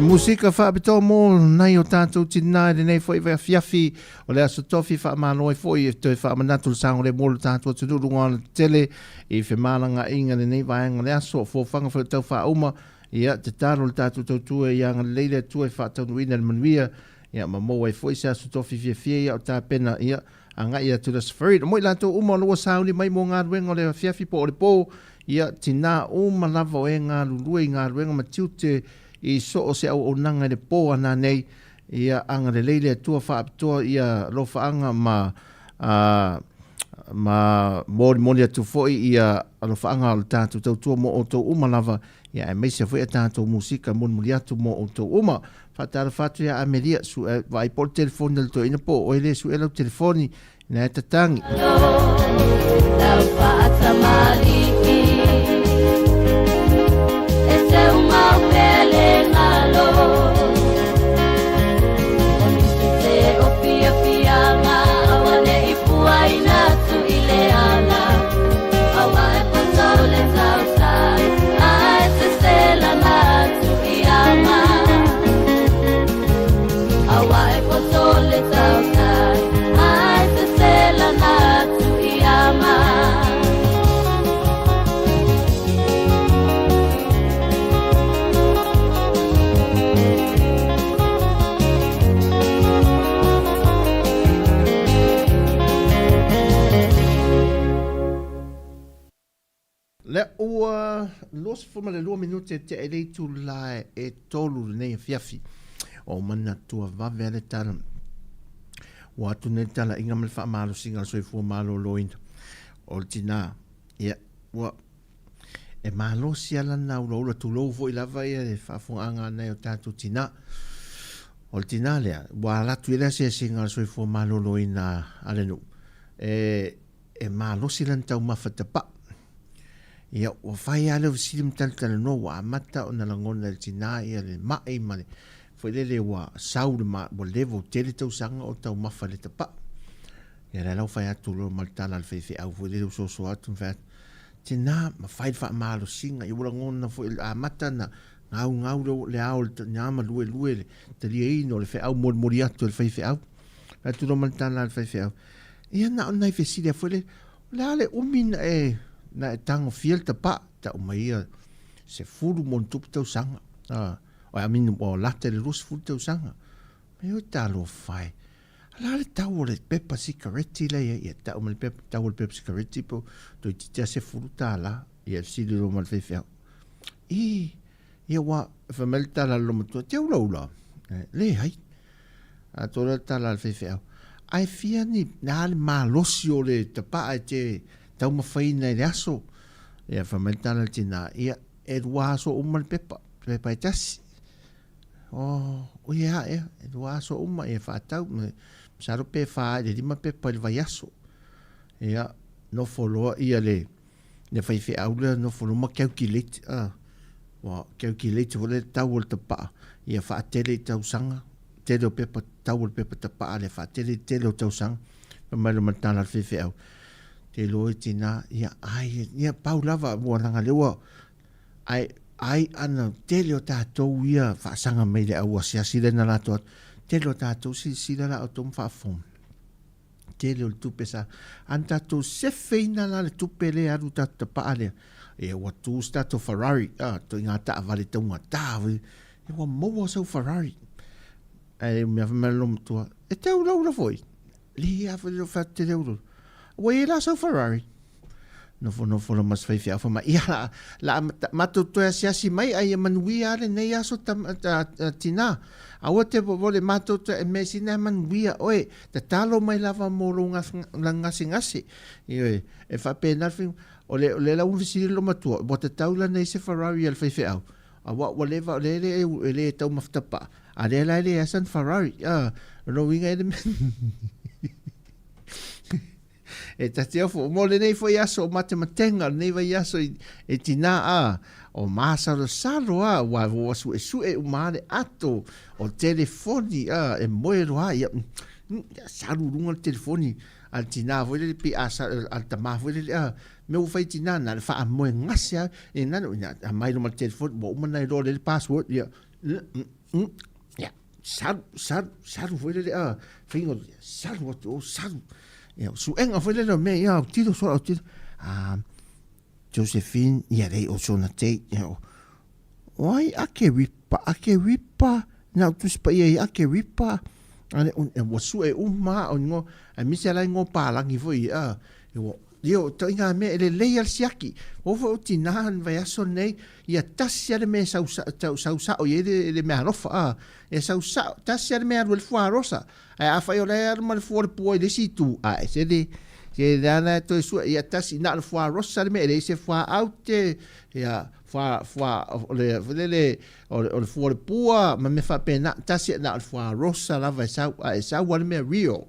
B: Musika whaapito mō nei o tātou tina e nei fwoi whai fiafi o lea so tofi wha māloi fwoi e toi wha manatu sango le mōlu tātou tunurunga na tele i whi mālanga inga nei vaenga lea so fōwhanga whai tau wha uma ia te tāro le tātou tautua i anga leile tua i wha tau nuina le manuia ia ma mō e fwoi sea so tofi fia ia o tā pena ia anga ia to the safari mo i lātou uma loa sauni mai mō ngā ruenga o le fiafi po o le pō ia tina uma lava o e ngā lulua i ngā ruenga ma tiute i so o se au o nanga le po ana nei ia anga le leile tua whaapitoa ia lo whaanga ma mori atu foi ia lo whaanga o tātou tautua mo o tau uma lava ia e meisa foi a tātou musika muri atu mo o tau uma whatara whatu ia Ameria su e vai por telefoni le to ina po o ele su e lau telefoni na e tatangi lau whaata maliki e te uma pele ngalo o nisi te o pia pianga awane i puaina tu ileana awa e potau le tautai a e te stela na tu iama awa e potau le tautai a e te stela na tu iama le ua los fuma le 2 minute te ele tu la e tolu nei fiafi o mana tua vave ale tala wa tu ne tala inga me fa malo singa so fu malo loin o tina ia wa e malo sia la na lo tu lo vo ila vai e fa fu anga nei o tatu tina o tina le wa la tu ile se singa so fu malo loin ale no e malo silan tau mafata pa ia o fai ale o silim tal no wa mata o na langona le tina ia le mai male foi le wa saul ma bo levo tele tau sanga o tau mafa le tapa ia la fai atu lo maltala al fefe au foi le so atu fa tina ma fai fa malo singa i wala ngona foi a mata na ngau le au nyama lue te ino le fe au moriato le fefe au atu lo maltala al fefe au ia na ona fe silia foi le ale umina na tango fiel tapa ta umaia se furu mon tup tau sanga o a minu o late le rus furu tau sanga me o talo fai ala le tau le pepa sigareti le ia tau le pepa tau le pepa sigareti po to tia se furu tala ia sili lo mal fefe ia wa famel tala lo moto tia ula le hai a tola tala le fefe ai fia ni na ma losio le tapa te tau mawhaina i aso ia whamentana tina ia e ruaso uma le pepa e tasi o ia e ruaso uma e whaatau saro pe wha le lima pepa le vai aso ia no foloa ia le whaiwhi aula no foloa ma calculate calculate wale tau le tapa ia whaatele tau sanga tele o pepa tau le pepa tapa le whaatele tele o tau sanga mamalo mantana le whaiwhi au te loe tina ia ai ia pau lava mo langa lewa ai ana tele o tātou ia whaasanga mai le au asia sile na lato tele o tātou sila la o tom whaafong tele o tupe sa an tātou sefeina la le tupe le aru tātou paale e watu stato Ferrari to inga ta vale tonga tawe e wa mo so Ferrari e me amelom tua e te ula foi li ave lo fatte le euro we la so Ferrari no fo mas fai fia ma ia la mato to si mai ai manui ale nei aso tina a wote vole mato to e mesina manui oe te talo mai lava moronga langa singasi e fa pena fin o le la un sili lo matua bota taula nei se Ferrari al fai fia a wa whatever le tau maftapa a le asan Ferrari no winga e e tatea fo mo le nei foi aso matematenga nei vai aso e tina o masa lo salo wa su e umane ato o telefoni e moero ia salu lunga telefoni al tina foi le pi asa al tama foi le me o fai tina na le fa mo ngasia e na a mai no telefone mo mana ro le password ya ya sar foi le fingo sar o sar ya su enga foi le me ya tiro so tiro Josephine ya dei o sona te ya wai ake ripa na tu spa ya ake ripa ane o su e ma o a mi se la ngo pa la ngi foi Io to inga me le leia siaki o fo tinahan vai aso nei ia tasia de me sau o ye de me anofa e sau tasia de me al fo rosa a fa yo le mal fo po de situ se dana to su ia tasi na al fo rosa de me le se fo out ia fa le o fo po ma me fa pena tasia na al fo rosa la vai sau wa me rio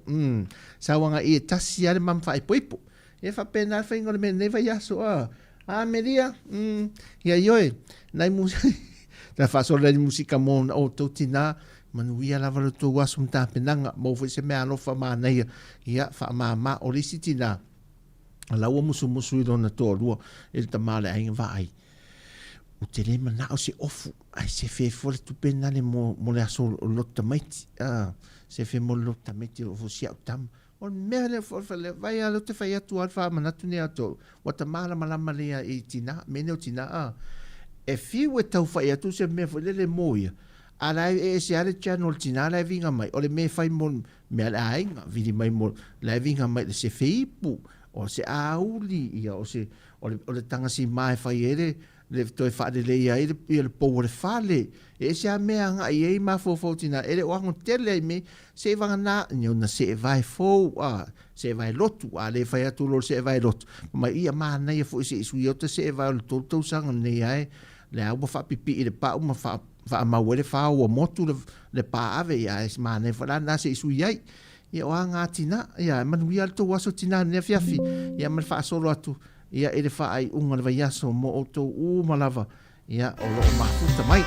B: sau nga e tasia de mam fa ipo e fa pena fa ingol me ne vai aso media ia yoe nai música na fa so le música mon o totina manuia la valo to wasum ta penanga mo foi se me ano fa mana ia fa mama o lisitina la o musu i dona to lu el tamale ai vai o tele mana o se ofu ai se fe for tu pena le mo le aso lo tamati se fe mo lo tamati o sia tam on mele for le vai a lo te fai atu alfa manatu ne ato wata mala malea e tina mene o tina e fi we tau fai atu se me foi le moia ala e se ale channel tina la vinga mai o le me fai mon me ala ainga vidi mai mo la vinga mai se fei pu o se auli ia o le tanga si mai fai ele le toi fa de le ia ele po le fale e se a me anga e ma fo tina ele o ngon tele me se vanga na na se vai fo se vai lotu ale fai atu lo se vai lotu ma ia ma na ia fo se su yo te se vai to sanga ne ai le au fa pipi le pa uma fa ma wele fa o motu le pa ave ia es ma ne fa na se su ia ia o anga tina ia man wi alto waso tina ne fiafi ia man fa solo atu ia ele fa ai unga le vai aso mo o to malava ia o lo ma futa mai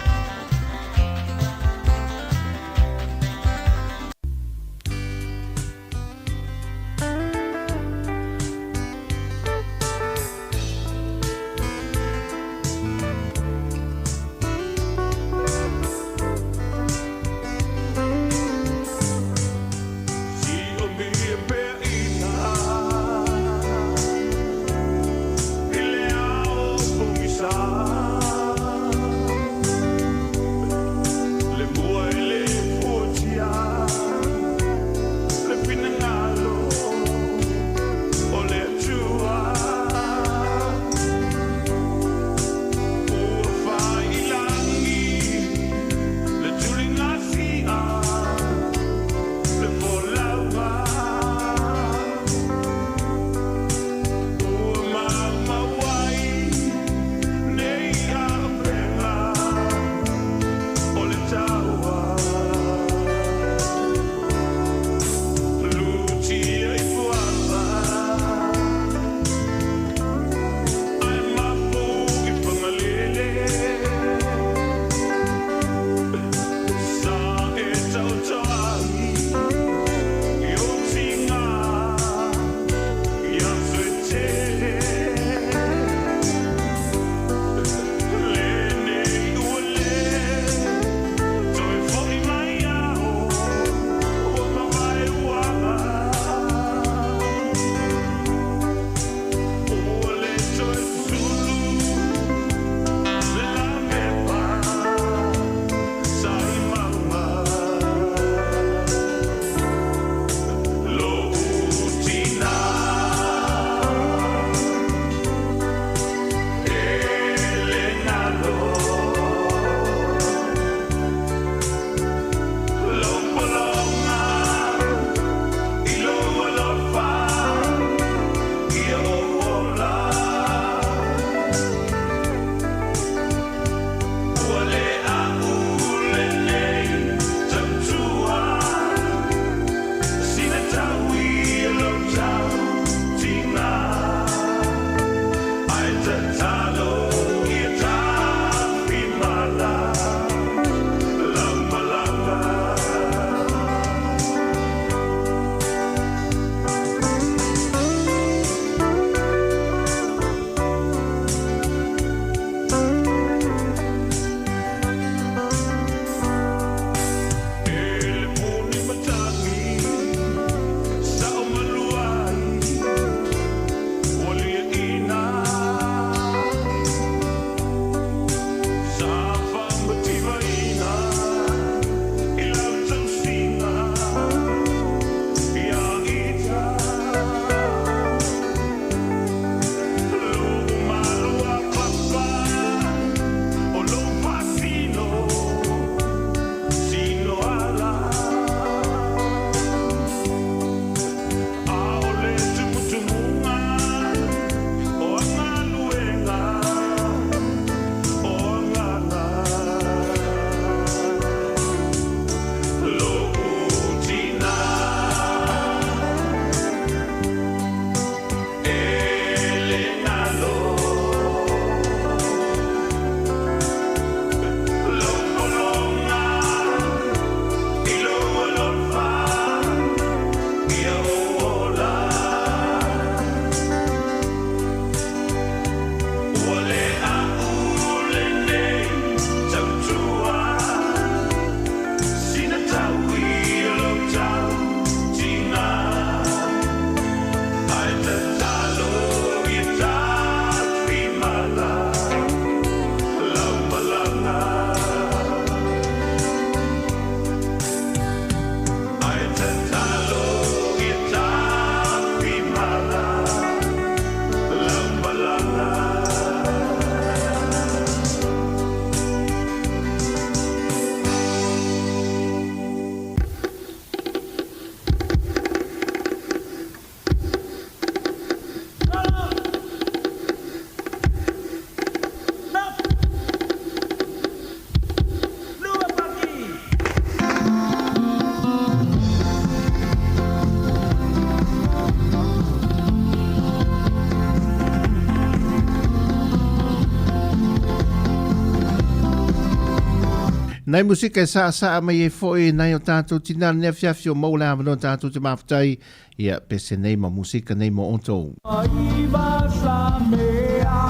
B: Nei musika e sa mai e foi nei o tātou tina nea fiafi o maula amano tātou te mawhatai ia pese nei ma musika nei mo ontou.
C: Aiva sa mea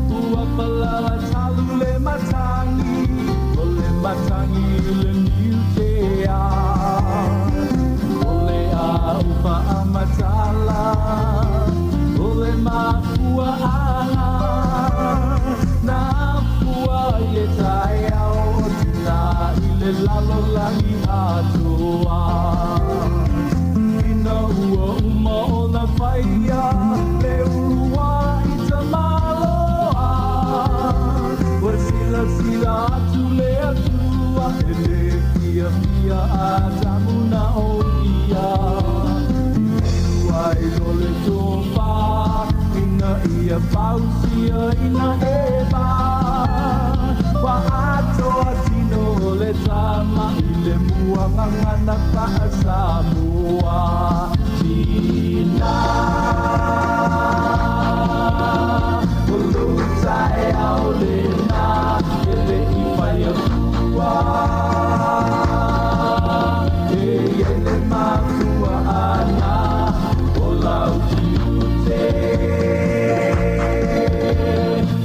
C: ua palala talu le matangi o le matangi le niutea o le a upa amatala o le mapua ana na pua ye tai au tina i le lalo langi atua ina ua uma o na whaia le urua i ta maloa wa sila sila atu le atua e le fia fia a tamuna o ia ua e lole topa ina ia pausia ina eba wa atoa tino le tama i le muangangana pa Sāmoa tina ulutai au lena ele i whai a kua e ele makua ana o lau tiute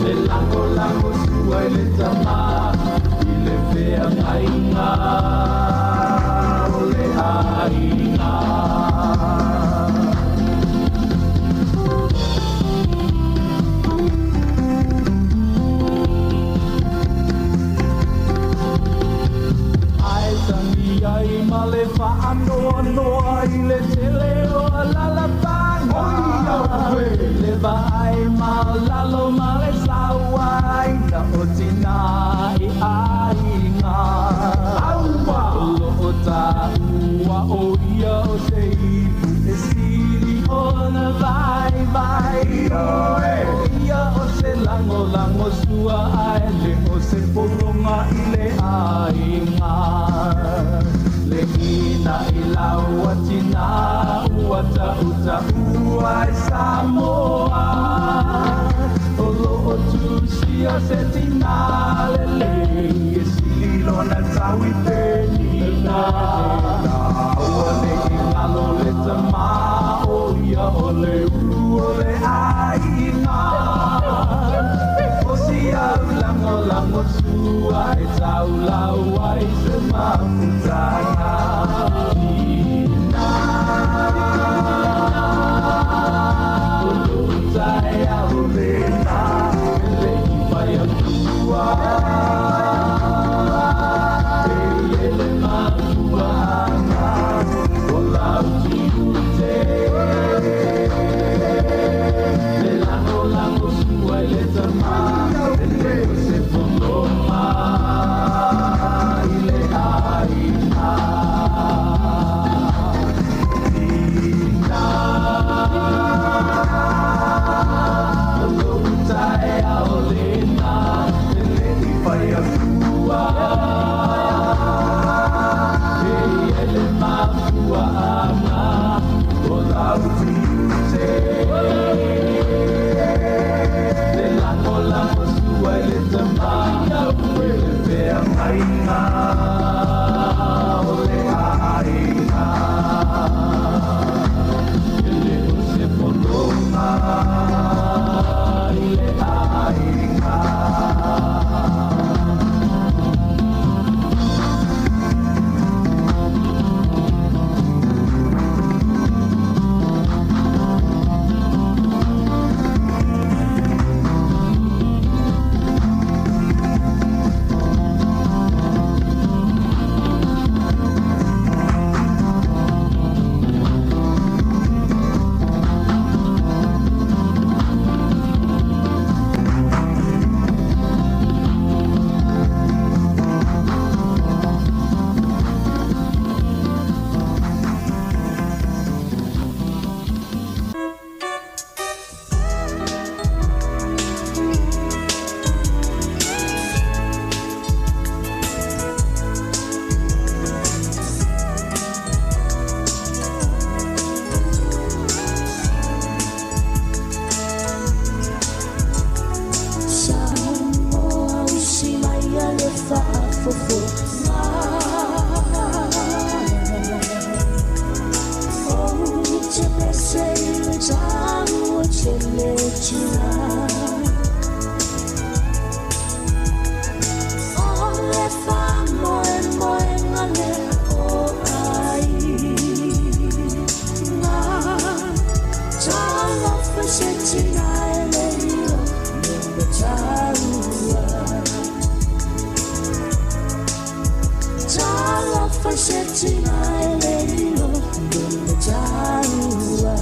C: le lango sua i le tama i le whea ngainga o le haina ai ma le whaanoa noa i le tele o lalapanga le vai ma lalo ma le sawai na o tina i ainga aua lo o ta ua o ia o se ipu e siri o na vai ia o se lango sua ai le o se polonga i le ainga le ina i lau atina ua ta ua i Sāmoa o loo tusi o se tina le e sililo na tau i penina ua le i ngalo le tama o ia o le uru o le aina o si au lango sua e tau lau ai se maputanga tina ulutai au lena ele i whai a kua e ele makua ana o lau tiute le lango sua i le tama ele o se poloma i le aina tina ulutai au lena ele i whai a kua e ele makua ana o lau tiute le lango sua i le tama e le whea ngainga o le aina ele o se polonga i le aina
G: Sāmoa usi mai a le wha fofo oh te pensei já o te letina ole fa moe ngale o ai na tala fasetina eleiro no Tautua tala fasetina eleiro no Tautua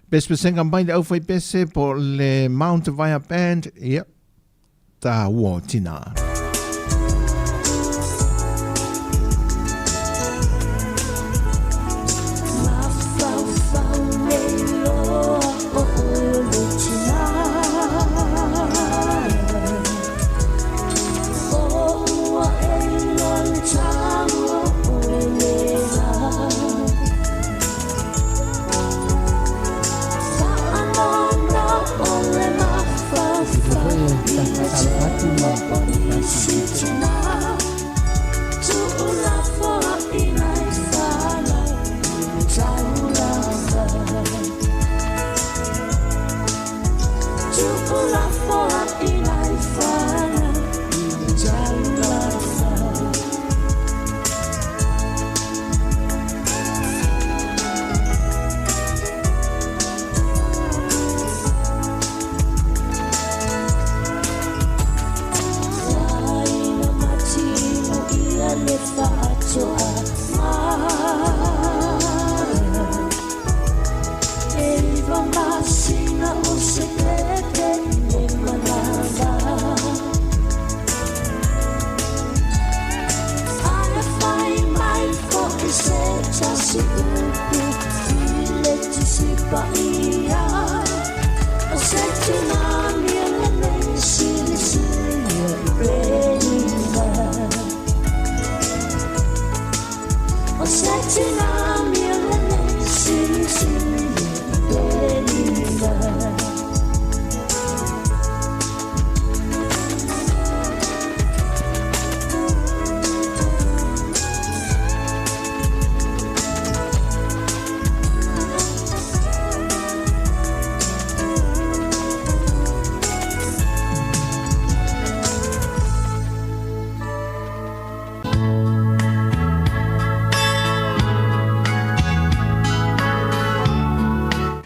B: Best singer by the Alpha Pese por le Mount Via Band. Yep. Tautua tina.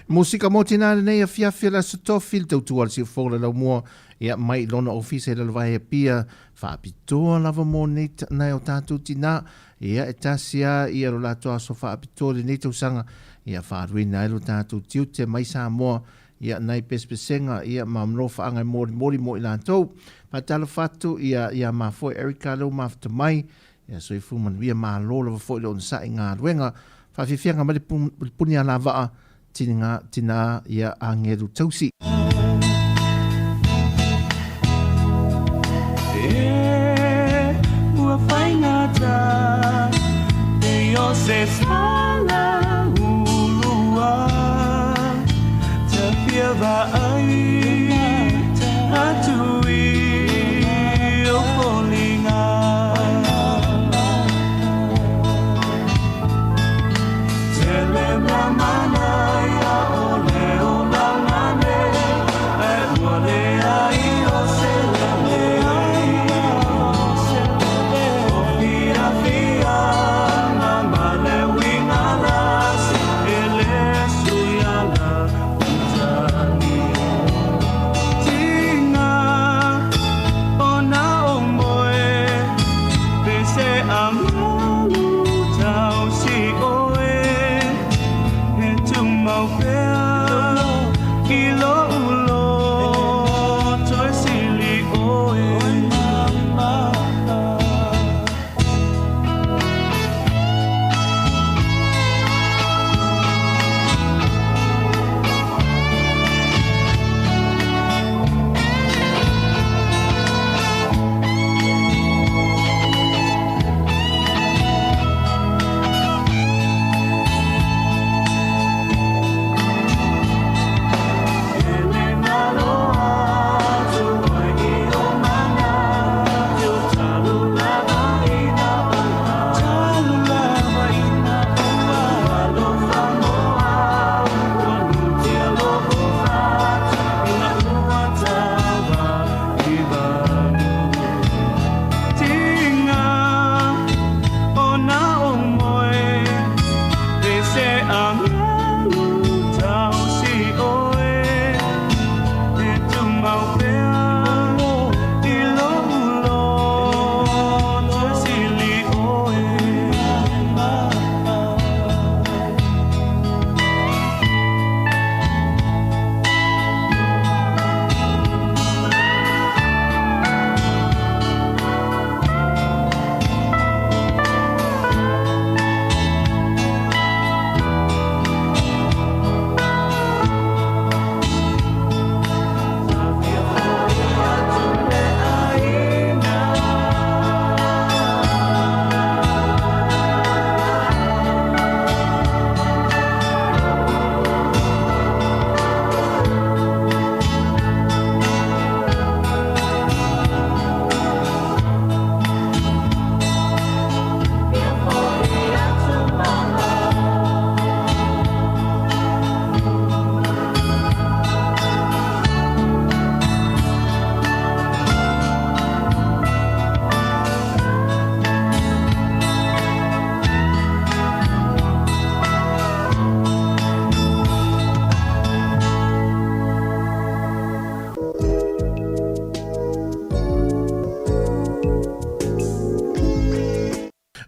B: Musika mo tina nei a fiafia la sotofi tautua al sifola la mua ia mai lona ofisa la vai pia fa pitoa lava mo nei na o tatu tina ia etasia ia lo la toa so fa pitoa nei tausanga ia fa ruina lo tatu tiute mai Sāmoa ia nai pespesenga ia mamlofa anga mori mo ila tau pa tala fatu ia ma foi Erika lo mafta mai ia so ifu man via ma lo la foi lo sa inga ruenga fa fifianga mai punia lava tina ia angeru tausi.
C: Ua whaingata e o se sala ulua te pia ai atui o polinga tele mamana Wing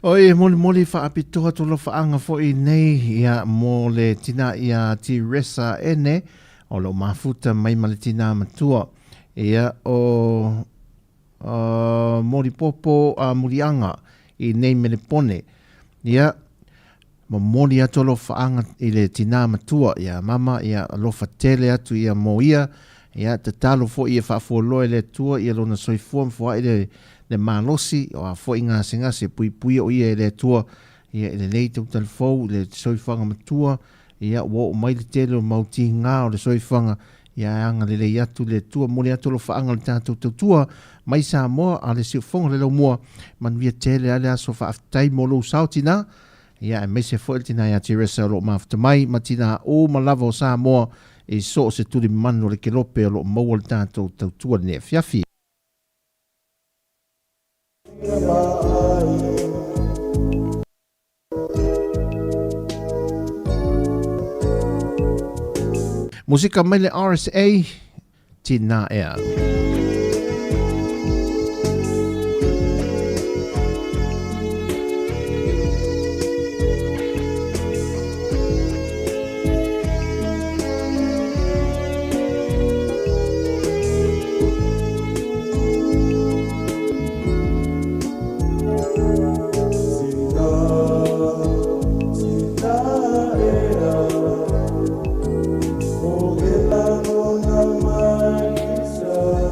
B: Oi, moli whaapitoa tolo whaanga fo I nei ia mo le tina ia ti resa ene o lo mafuta mai ma le tina matua ia o mori popo a murianga I nei me le pone ia mo moli atolo whaanga I le tina matua ia mama ia alofa tele atu ia mo ia te talo fo ia whaafuoloe le tua ia lona soifua mfua le malosi o a fo inga singa se pui o ia le tua ia le leite utal fo le soifanga matua ia wo mai le tele o mauti ngā o le soifanga ia anga le atu le tua moli atolo whaanga le tātou tua mai Sāmoa a le siufonga le lau mua manuia tele ale aso whaaftai mo lo sautina ia me se fo tina ia tiresa lo mafta mai matina o malava o Sāmoa e so se tuli manu le kelope o lo maua le tātou tautua ne fiafi. Musika mai le RSA tina ea.
E: Oh,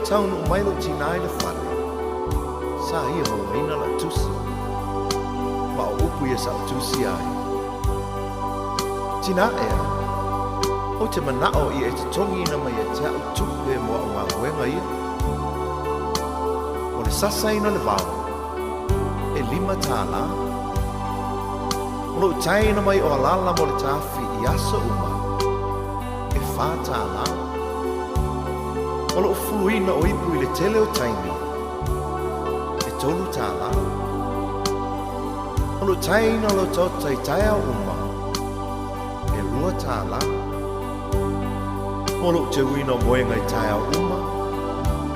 B: Taunu mailo tinai le fale. Sa ia mo ina la tusi. Ma o upu ia sa tusi ai. Tina ea. O te manao ia e te tongi ina mai e te au tupe mo a ngā wenga ia. O le sasa ina le vau. E 5 tāna. O lo tai ina mai o alala mo le tāwhi i asa uma. E 4 tāna. O lo fuina o ipu i le tele o taimi. E 3 tāna. O lo taina o lo tautai taia uma. E 2 tāna. O lo te uina o moenga i taia uma.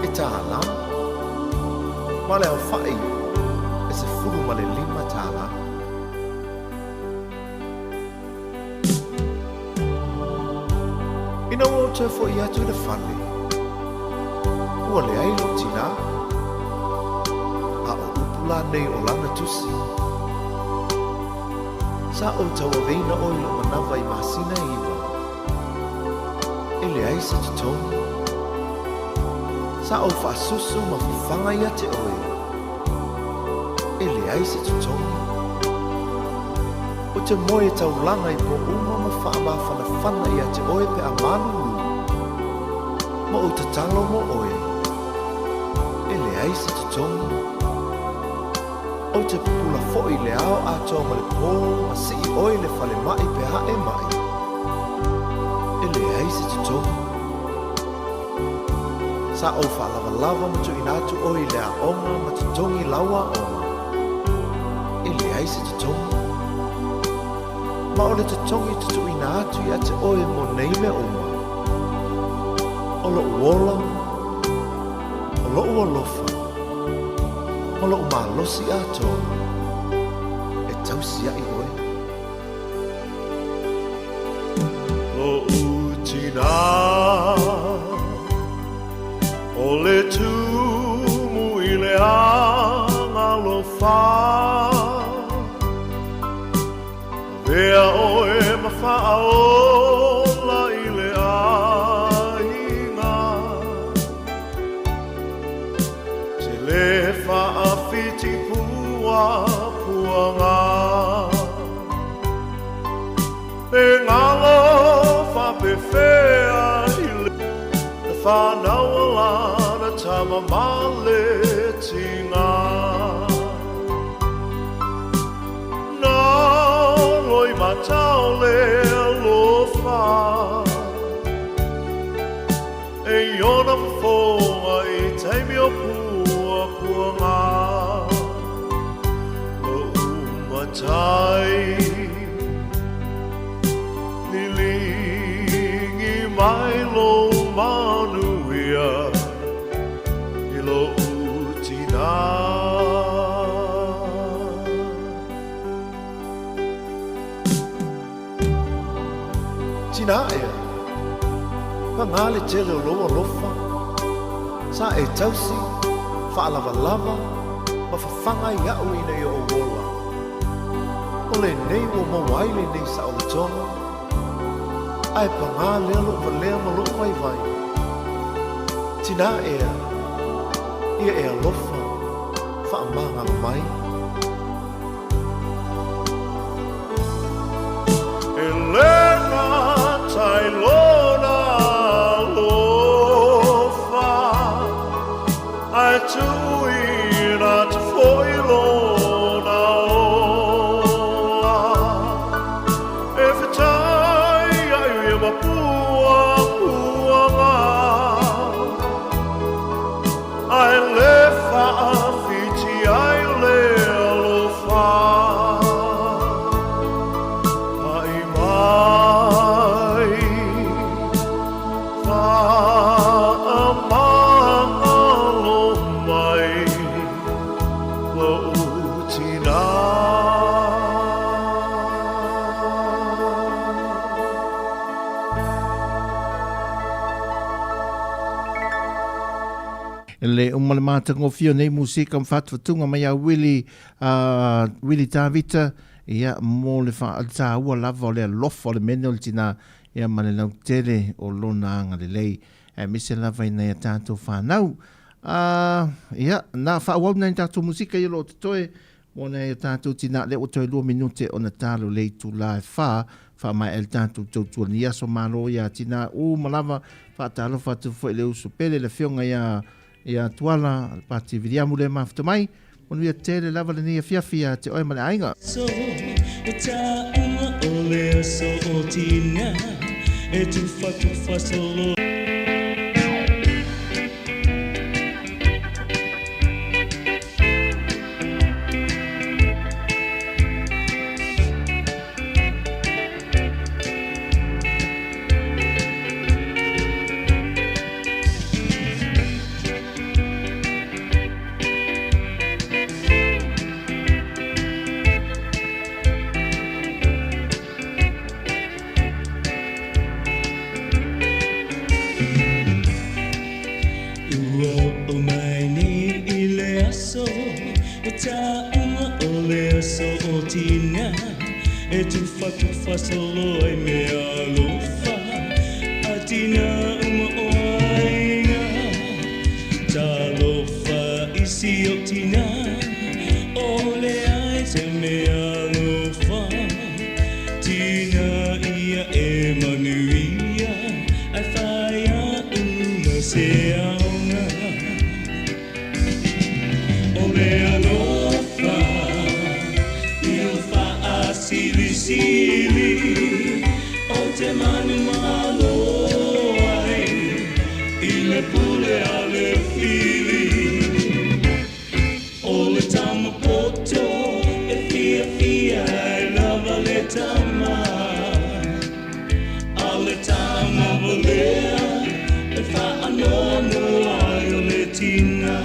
B: E tāna. Ma le au whai. E se furu ma le 5 tāna. Ina o te fo i atu i le whane. Ua le ailo tina. A o upula nei o lana tusi. Sa o taua veina o ilo manawa i masina iwa. E le aisa te tonu. Sa o whaasusu ma fufanga ia te oe. E le aisa te tonu. O
H: te moe tau langa I po uma ma wha ma whana ia te oe pe a manu. Ma o te talo mo oe. E le aise te tongu. O te pula fo'i le ao a toa ma le pō ma si I oe le whale mai pe ha e mai. E le aise te tongu. Sa o wha lava ma tu inatu oe le a onga ma te tongi laua onga. E le aise te tongu. Ma o le te tongi te tu inatu ia te oe mo nei me oma. O lo uola, o lo uolofa, o lo umalosi ato, e tausia I oe.
E: Lo utina, o le tumu I le anga lo fa, vea oe ma whaola I le ainga, te le whaafiti pua puanga, e ngalo whapewhea I le whanauala na tama male tinga. Na loi matau le alofa, e iona mawhonga I taimi o pua puanga. Lo umatai, lilingi mai lo manuia, I lo utina.
H: Tina ea, pa ngā le tele o loa lofa, sa e tausi, wha lava, ma whawhanga I au ina I o wola. O le nei o mawaile nei sa o le tonga, ai pa ngā lea lo ma lea ma lo mai vai. Tina ea, ia ea lofa, wha amanga mai.
E: Elena Tailona lofa, ai tuina te foilona ola. E whetai ai ia mapua puanga, ai le whaafiti ai le alofa.
B: Le umale mātango fio nei musika mwhatwatunga mai a Willie Tavita ia mō le wha ua lava o le alofa o le mene o le tina ia mane lau tere o lona anga le lei e mise lava ina ia tātou whanau ia nā whauau nei tātou musika i lo te toe mō nei ia tātou tina le o toi 2 minute o na tālo lei tu la e wha mai el tātou tautua ni aso malo ia tina malava wha tālo whatu fwoi le usu pele le whionga ia tuala pati viriamu le mafta mai onu ia tele lava le nia fiafia te oe mane ainga
C: So, ta ole so tina e tu fa solo e tu fa solo e me alofa atina oainga ta lofa isi otina ole ai se me alofa te manu malo ai I le pule a le whiri O le tama poto e fia fia e lava le tama A le tama volea e wha anono ai o le tina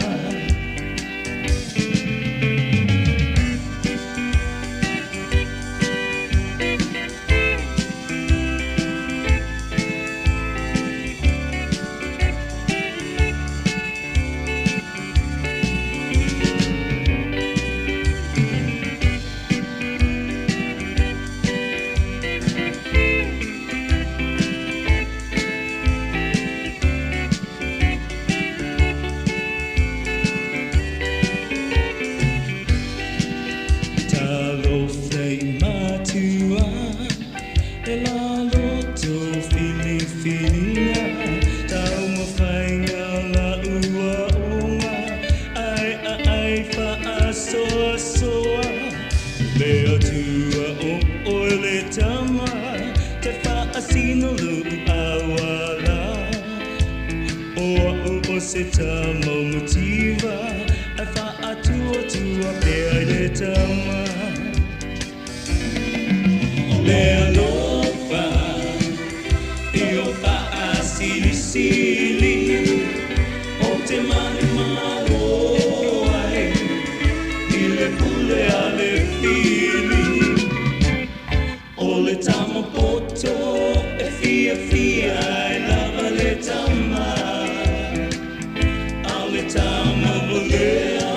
C: Se tama motiva ai fa atua tua pe le tama le alofa io fa asili sili o te mani malo ai I le pule ale fili o le tama poto e fia fia ai lava le tama Tama volea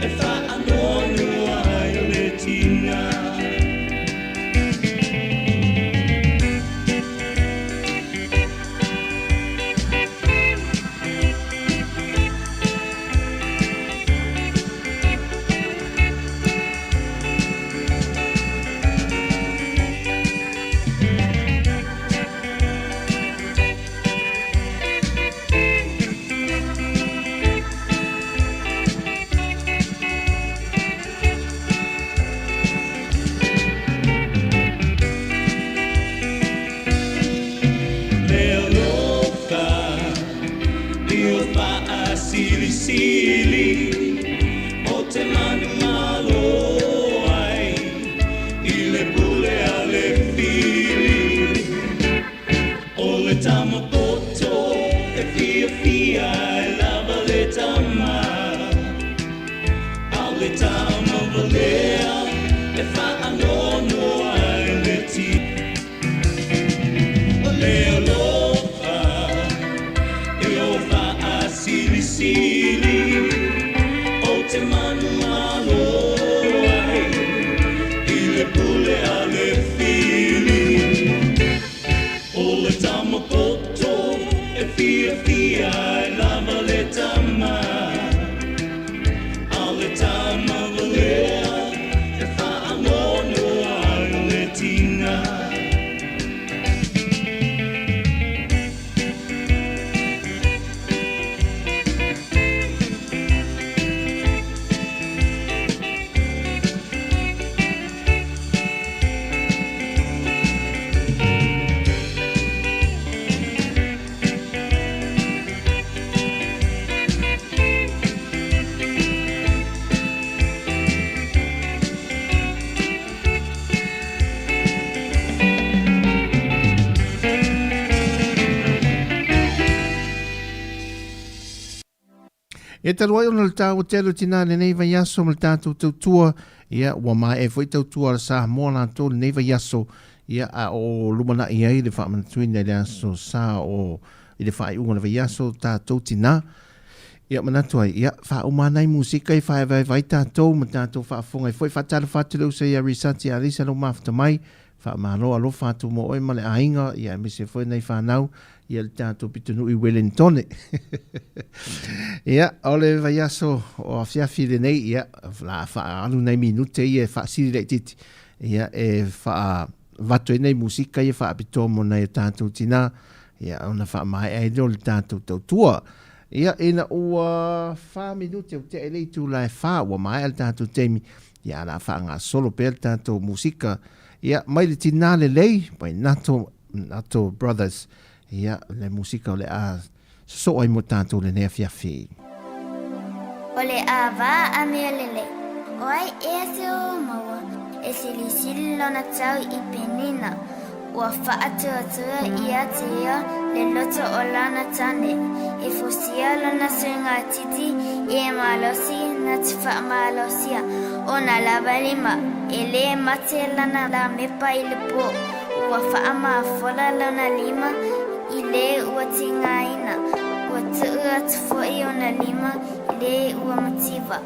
C: e fa anono ai le tina o te manu malo ai I le pule a le fili o le tama poto e fia fia e lava le tama a le tama volea e fa anono ai le ti le alofa e o fa asili sili te manu malo ai I le pule a le fili o le tama poto e fia fia e lava le tama a le tama volea e fa anono ai le tina
B: E taruai ona le tāua telo tina le nei vai aso ma le tātou tautua ia ua mai e foi tautua le Sāmoa lātou le nei vai aso ia a o lumana i ai le whaamanatuina le aso sā o i le whaaiunga le vai aso tātou tina ia manatu ai ia whaumanai musika i whae vai tātou ma tātou whaafonga i foi whatara whatilau se ia risati a risa no mafta mai whaamaloa lo whātou mo oi ma le ainga ia me se foi nei whanau ia le tātou pitunu i Wellington. Ia, ole vai aso o a fiafi le nei, ia, la whaalu nei minute, ia whaasiri rei titi. Ia, e vato e nei musika, ia whaapitomo nei tātou tina, ia, ona whaamai e lo le tātou tautua. Ia, ena ua 4 minute o te eleitu lai wha, ua mai al tātou teimi, ia, la wha ngā solo pe al tātou musika. Ia, mai le tina le lei, mai nato ato brothers ia le musika o le a so ai mo tātou le nea fiafi.
I: O le awa a mea lele. O ai ea se o maua. E sili sili lona tau I penina. Ua whaatua tua ia te ia le loto o lana tane. E fusia lona suinga titi e malosi na te wha malosia. O na lava lima e le mate lana la mepa I le po. Ua wha ma fola lona lima I le ua tinga ina. Ua tua tufoi o na lima I le ua mativa.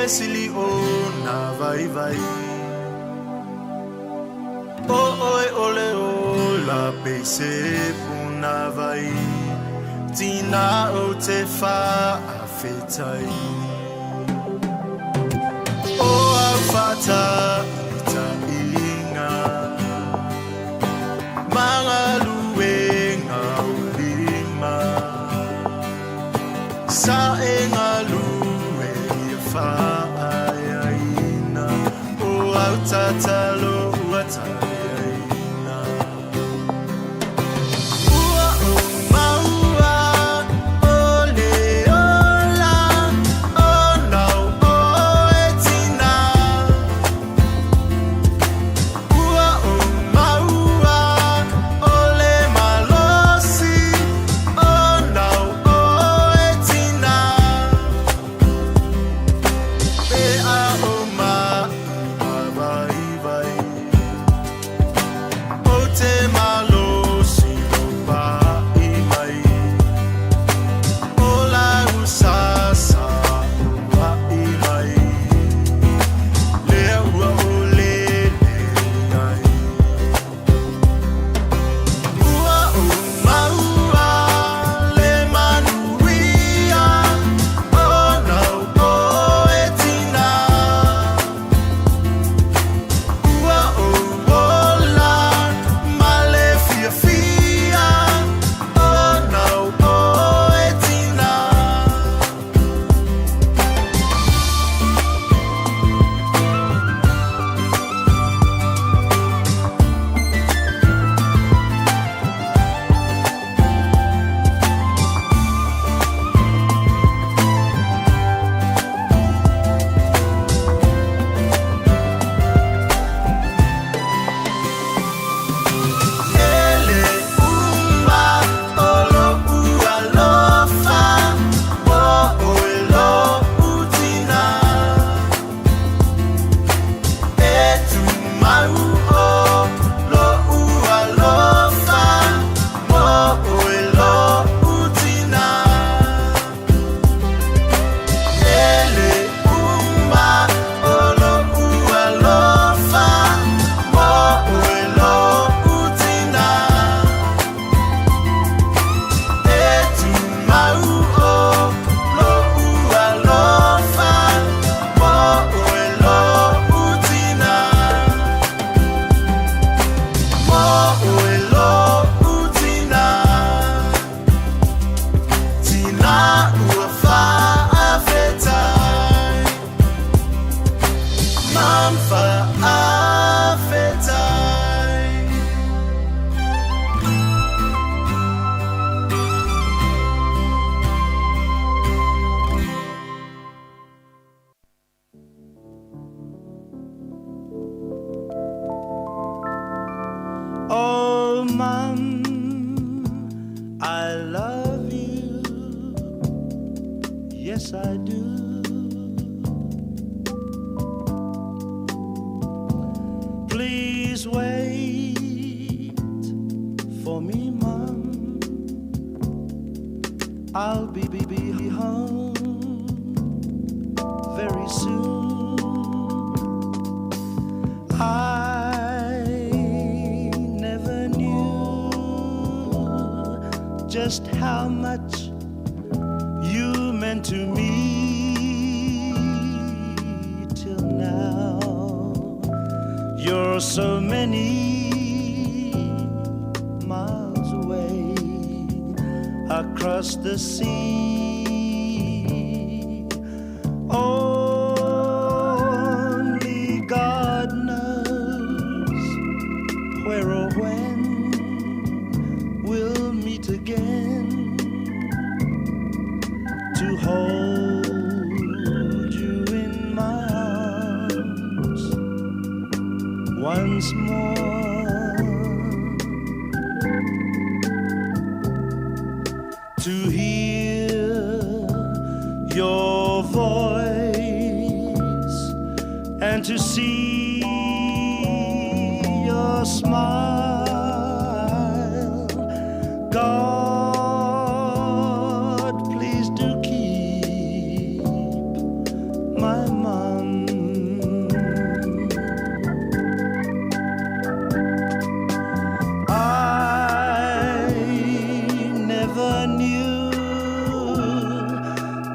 E: Sili o na vai vai o oi ole o la pese puna vai tina o te fa afetai o afata ita inga manga luenga ulima sa enga lue fa tatalo wataina ua o maua ole ola o nau o etina ua o maua ole malosi o nau o etina pe a o ma
D: yes I do. Please wait for me, Mom. I'll be home very soon. I never knew just how much you meant to me till now. You're
A: You're so many miles away across the sea. Only God knows where or when we'll meet again to hold you in my arms once more. To hear your voice and to see your smile. God, please do keep my mom. I never knew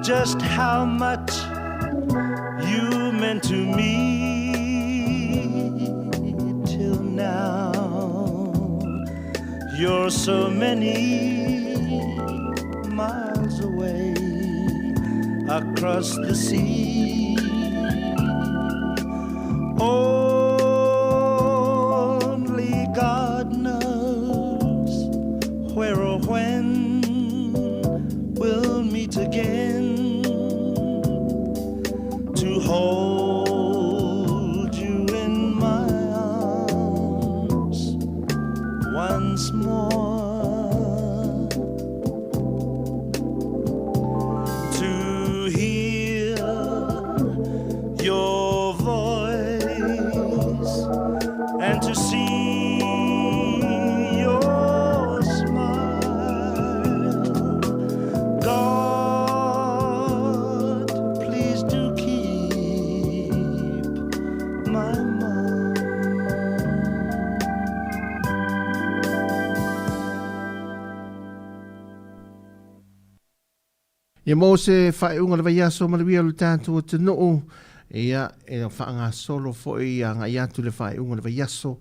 A: just how much you meant to me till now. You're so many miles away across the sea. Only God knows where or when we'll meet again to hold you in my arms once more. To hear your voice and to see your smile. God, please do keep my mom.
B: Ia mo se whaeunga le vaiaso malawia lu tātua te noo. Ia e whaanga solo fo i a ngai atu le whaeunga le vaiaso.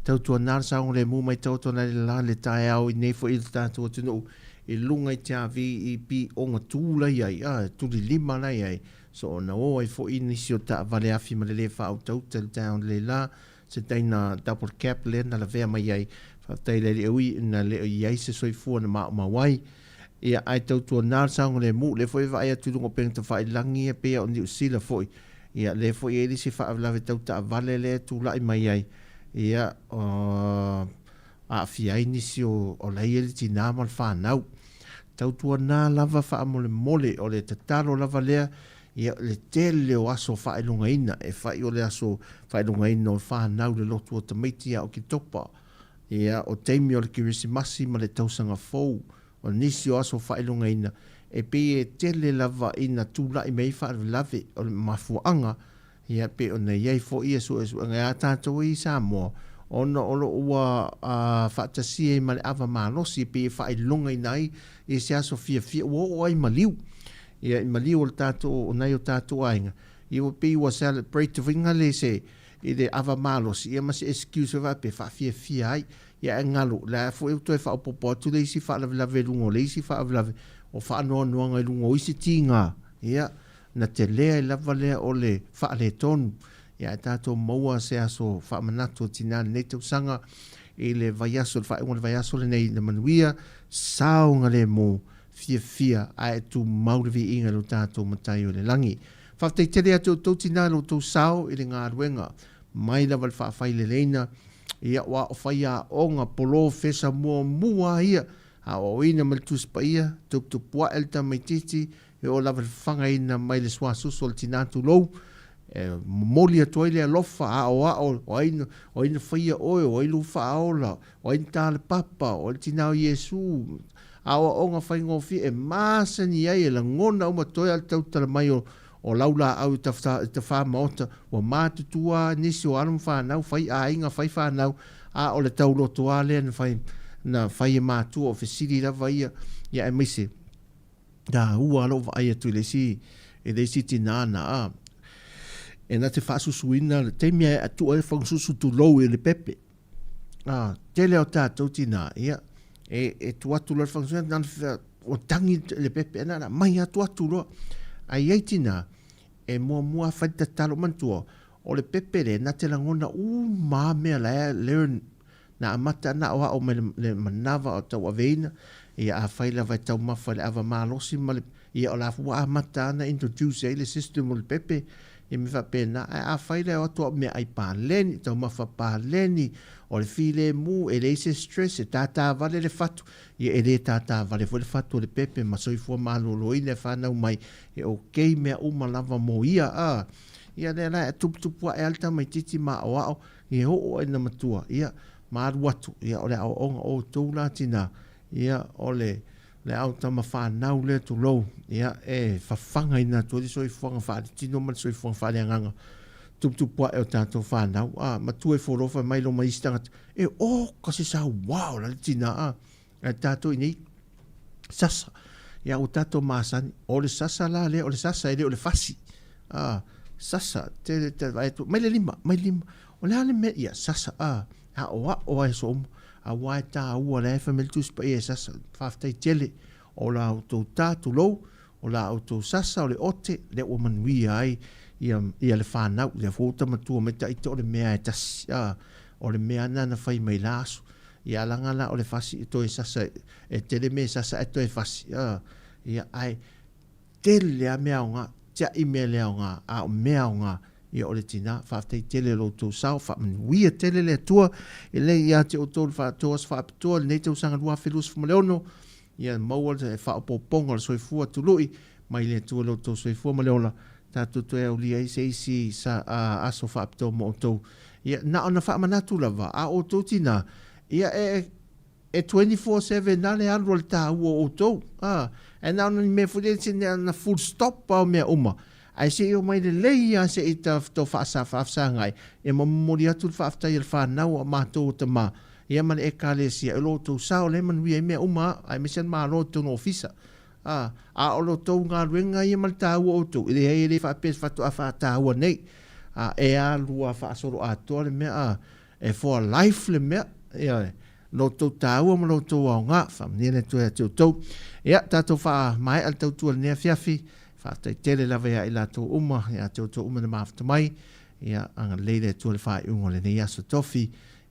B: Tautua nāra saunga le mū mai tautua na le la le tae au i nei fo i lu tātua te noo. I lunga i te avi i pi onga tūla iai, tūli lima lai ai. So na o ai fo i nisi o ta vale afi ma le le wha au tauta le tae le la. Se taina double cap le na la vea mai ai. Whaftai le ui na le iai se soifua na maa mawai. Ia ai tautua nāra saunga le mū le fo i vai atu lunga pengta wha i langi e pea o ni usila fo i. Ia le fo i e lisi wha avlawe tauta vale le tūlai mai ai. Ia a fiai nisi o lai e li ti nāmal whanau. Tautua nā lava wha mole mole o le tataro lava lea. Ia le tele o aso wha ilunga ina. E whai o le aso wha ilunga ina o whanau le lotu o tamaiti a o ki topa. Ia o teimi o le kirisimasi ma le tausanga fou. O nisi o aso wha ilunga ina. E pe e tele lava ina tūlai mei wha lave o le mafuanga. Ia pe o nei iei fo ia so esu ngai a tātou i Sāmoa. Ona olo ua whaatasi e male awa mālosi pe e wha ilunga inai e se aso fia o ai maliu. Ia i maliu o le tātou o nei o tātou ainga. Ia o pe ua celebrate vinga le se i le awa mālosi. Ia masi excuse wa pe wha fia ai. Ia e ngalo. La fo e utoe wha opopo atu le isi wha lave lungo le isi wha lave o wha noa noanga i lungo isi tinga. Ia na te lea i lava lea o le wha le tonu. Ia e tātou maua se aso wha manatu o tina nei tau sanga i le vaiaso, le whaeunga le vaiaso le nei le manuia saunga le mo fia a e tu maurivi inga lo tātou matai o le langi. Whaftai tere atu o tau tina lo tau sao i le ngā ruenga mai lava le whaafai le leina. Ia wa o whai a onga polo fesa mua ia a o ina mal tuspa ia tupua elta mai titi e o lava whanga ina mai le suasuso le tinatu lou moli atoa le alofa o ina whaia oe o ilu whaola o ina tāle papa o le tinau Iesu a o onga whai ngofi e māsani ai e la ngona o matoe al tautala mai o laula au ta wha maota o mātutua nisi o alam whanau whai a inga whai whanau a o le taulotoa lea na whai e mātua o whesiri rawa ia e mise da ua alo wa ai atu le si tina ana e na te whaasusuina le te mea atu e whangsusu tu lou e le pepe. Te leo tātou tina, ia, e tu atu le whangsuina, nana o tangi le pepe, nana mai atu atu loa. Ai ei tina, e mua whaita talo mantua, o le pepe le, na te langona, maa mea learn, na amata na oa o me le manawa o tau aveina, ia a whaila vai tau mawha le awa malosi, ia o la fua amata ana introduce e le system o le pepe, e me whapena, a whaila o atua mea ai pāleni, tau mawha pāleni, o le file mu, e le ise stress, e tātā vale le fatu, ia e le tātā vale fo le fatu o le pepe, ma soifua malolo i le whanau mai, e o kei mea lava mo ia, ia le la, e tupua e alta mai titi ma o ao, i ho e na matua, ia, maru atu, ia o le au onga o tōla tina, ia o le au tama whanau le tu lou, ia e whawhanga ina tu, di soifuanga whaari tino, ma soifuanga whaari anganga, tupua e o tātou whanau, ma tu e whorofa mai lo mai istanga, e kasi sa, wow, la tina, e tātou inei, sasa, ia o tātou maasani, o le sasa la le, o le sasa e le o le fasi, sasa, mai le lima, o le hale me, ia sasa, o e so a wai tā ua le efa meltus pa e sasa whaftai tele o la autou tātu lou o la autou sasa o le ote le ua manuia ai ia le whanau le fōta matua me taita o le mea e tasi o le mea nana whai mai laso ia langala o le fasi e toi sasa e tele me sasa e toi fasi ia ai tele lea mea o ngā tia i mea lea o ngā a o mea o ngā ia o le tina, whaaftei tele lo tō sao, whaamanuia tele le atua, e le ia te o tō le whaatoas whaapitoa, le nei te usanga lua whelus whamaleono, ia maua le whaapoponga le soifua tului, mai le atua lo tō soifua maleona, tātou toi au lia isi sa aso whaapitoa mo o tō. Ia na ona whaamanatu lava, a o tō tina, ia e 24/7 na le anu le tā ua o tō, e na ona ni me fudensi na full stop pa o mea uma, ai se o mai le leia se i ta to whaasa ngai. E mamori atu whaafta i le whanau a mātou o ta mā. Ia man e ka le sia. E lo tau sao le man wia i mea uma. Ai mesen mā lo tau no ofisa. A o lo tau ngā ruenga i man tā ua o tau. I le hei le whaapes whatu a whaata ua nei. E a lua whaasoro a toa le mea. E for life le mea. Ia lo tau tā ua ma lo tau au ngā. Whamnene tu e tau. Ia tātou wha mai al tau tua le nea fiafi. Whaatai tele lawa ia i lato uma, ia te oto uma na maafta mai, ia anga leile tua le whae ungo le nei aso tofi,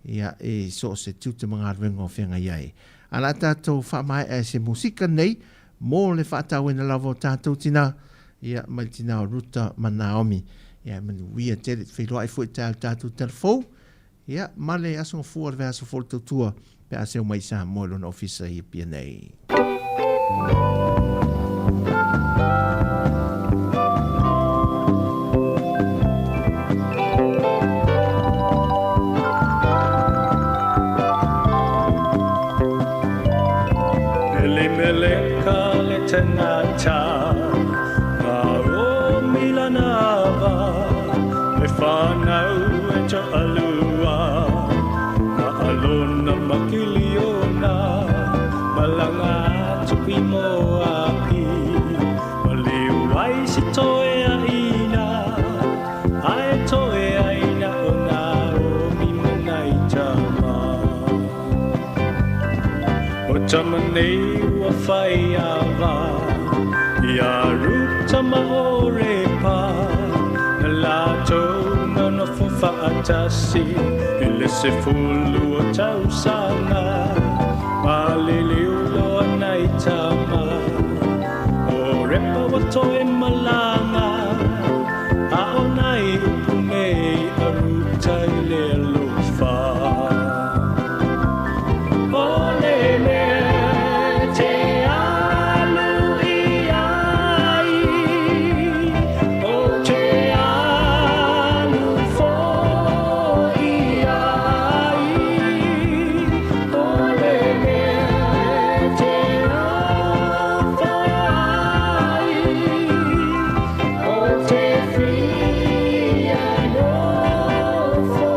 B: ia e so se tuta mga arwenga o whenga iai. Ala tātou wha mai e se musika nei, mō le whaatau ina lawa o tātou tina, ia mai tina o Ruta ma Naomi, ia manu wia tele wheloa e fwoi tātou telefou, ia male aso ngā le aso fwoi tautua, pe aseo mai Sāmoa lona ofisa i pia nei.
C: Tanata o milanava e whanau e ta alua na alona makiliona malanga tupi mo api maliwai si toe aina ai toe aina o na o mimanai tama o tamanei wa whai awa ia ruta maorepa na lato mana fufaatasi ele se fulu o tausanga maliliu loa naitama o repa watoe malanga a o nai upumei a ruta ile alofa o lele
G: Oh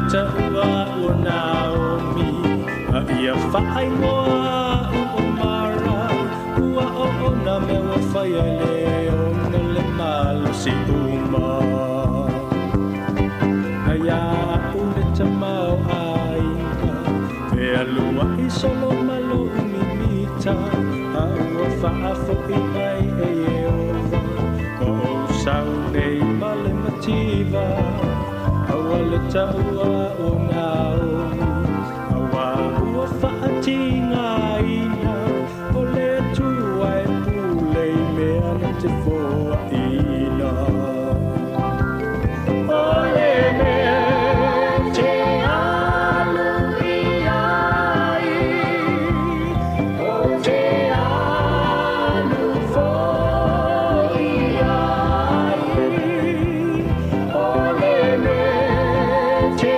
C: taua o Naomi a ia whaai ngoa o mara ua o na mewa whai ai leo na le malo si uma Aia une tamau aina e alua I solo malo umimita a ua whaafo I ai e Eva o sau nei male mativa aua le taua o Naomi aua ua whaatinga ina o le tua e pulei mea na te foa ina o le mea te alu I ai o te alu foi ai o le mea te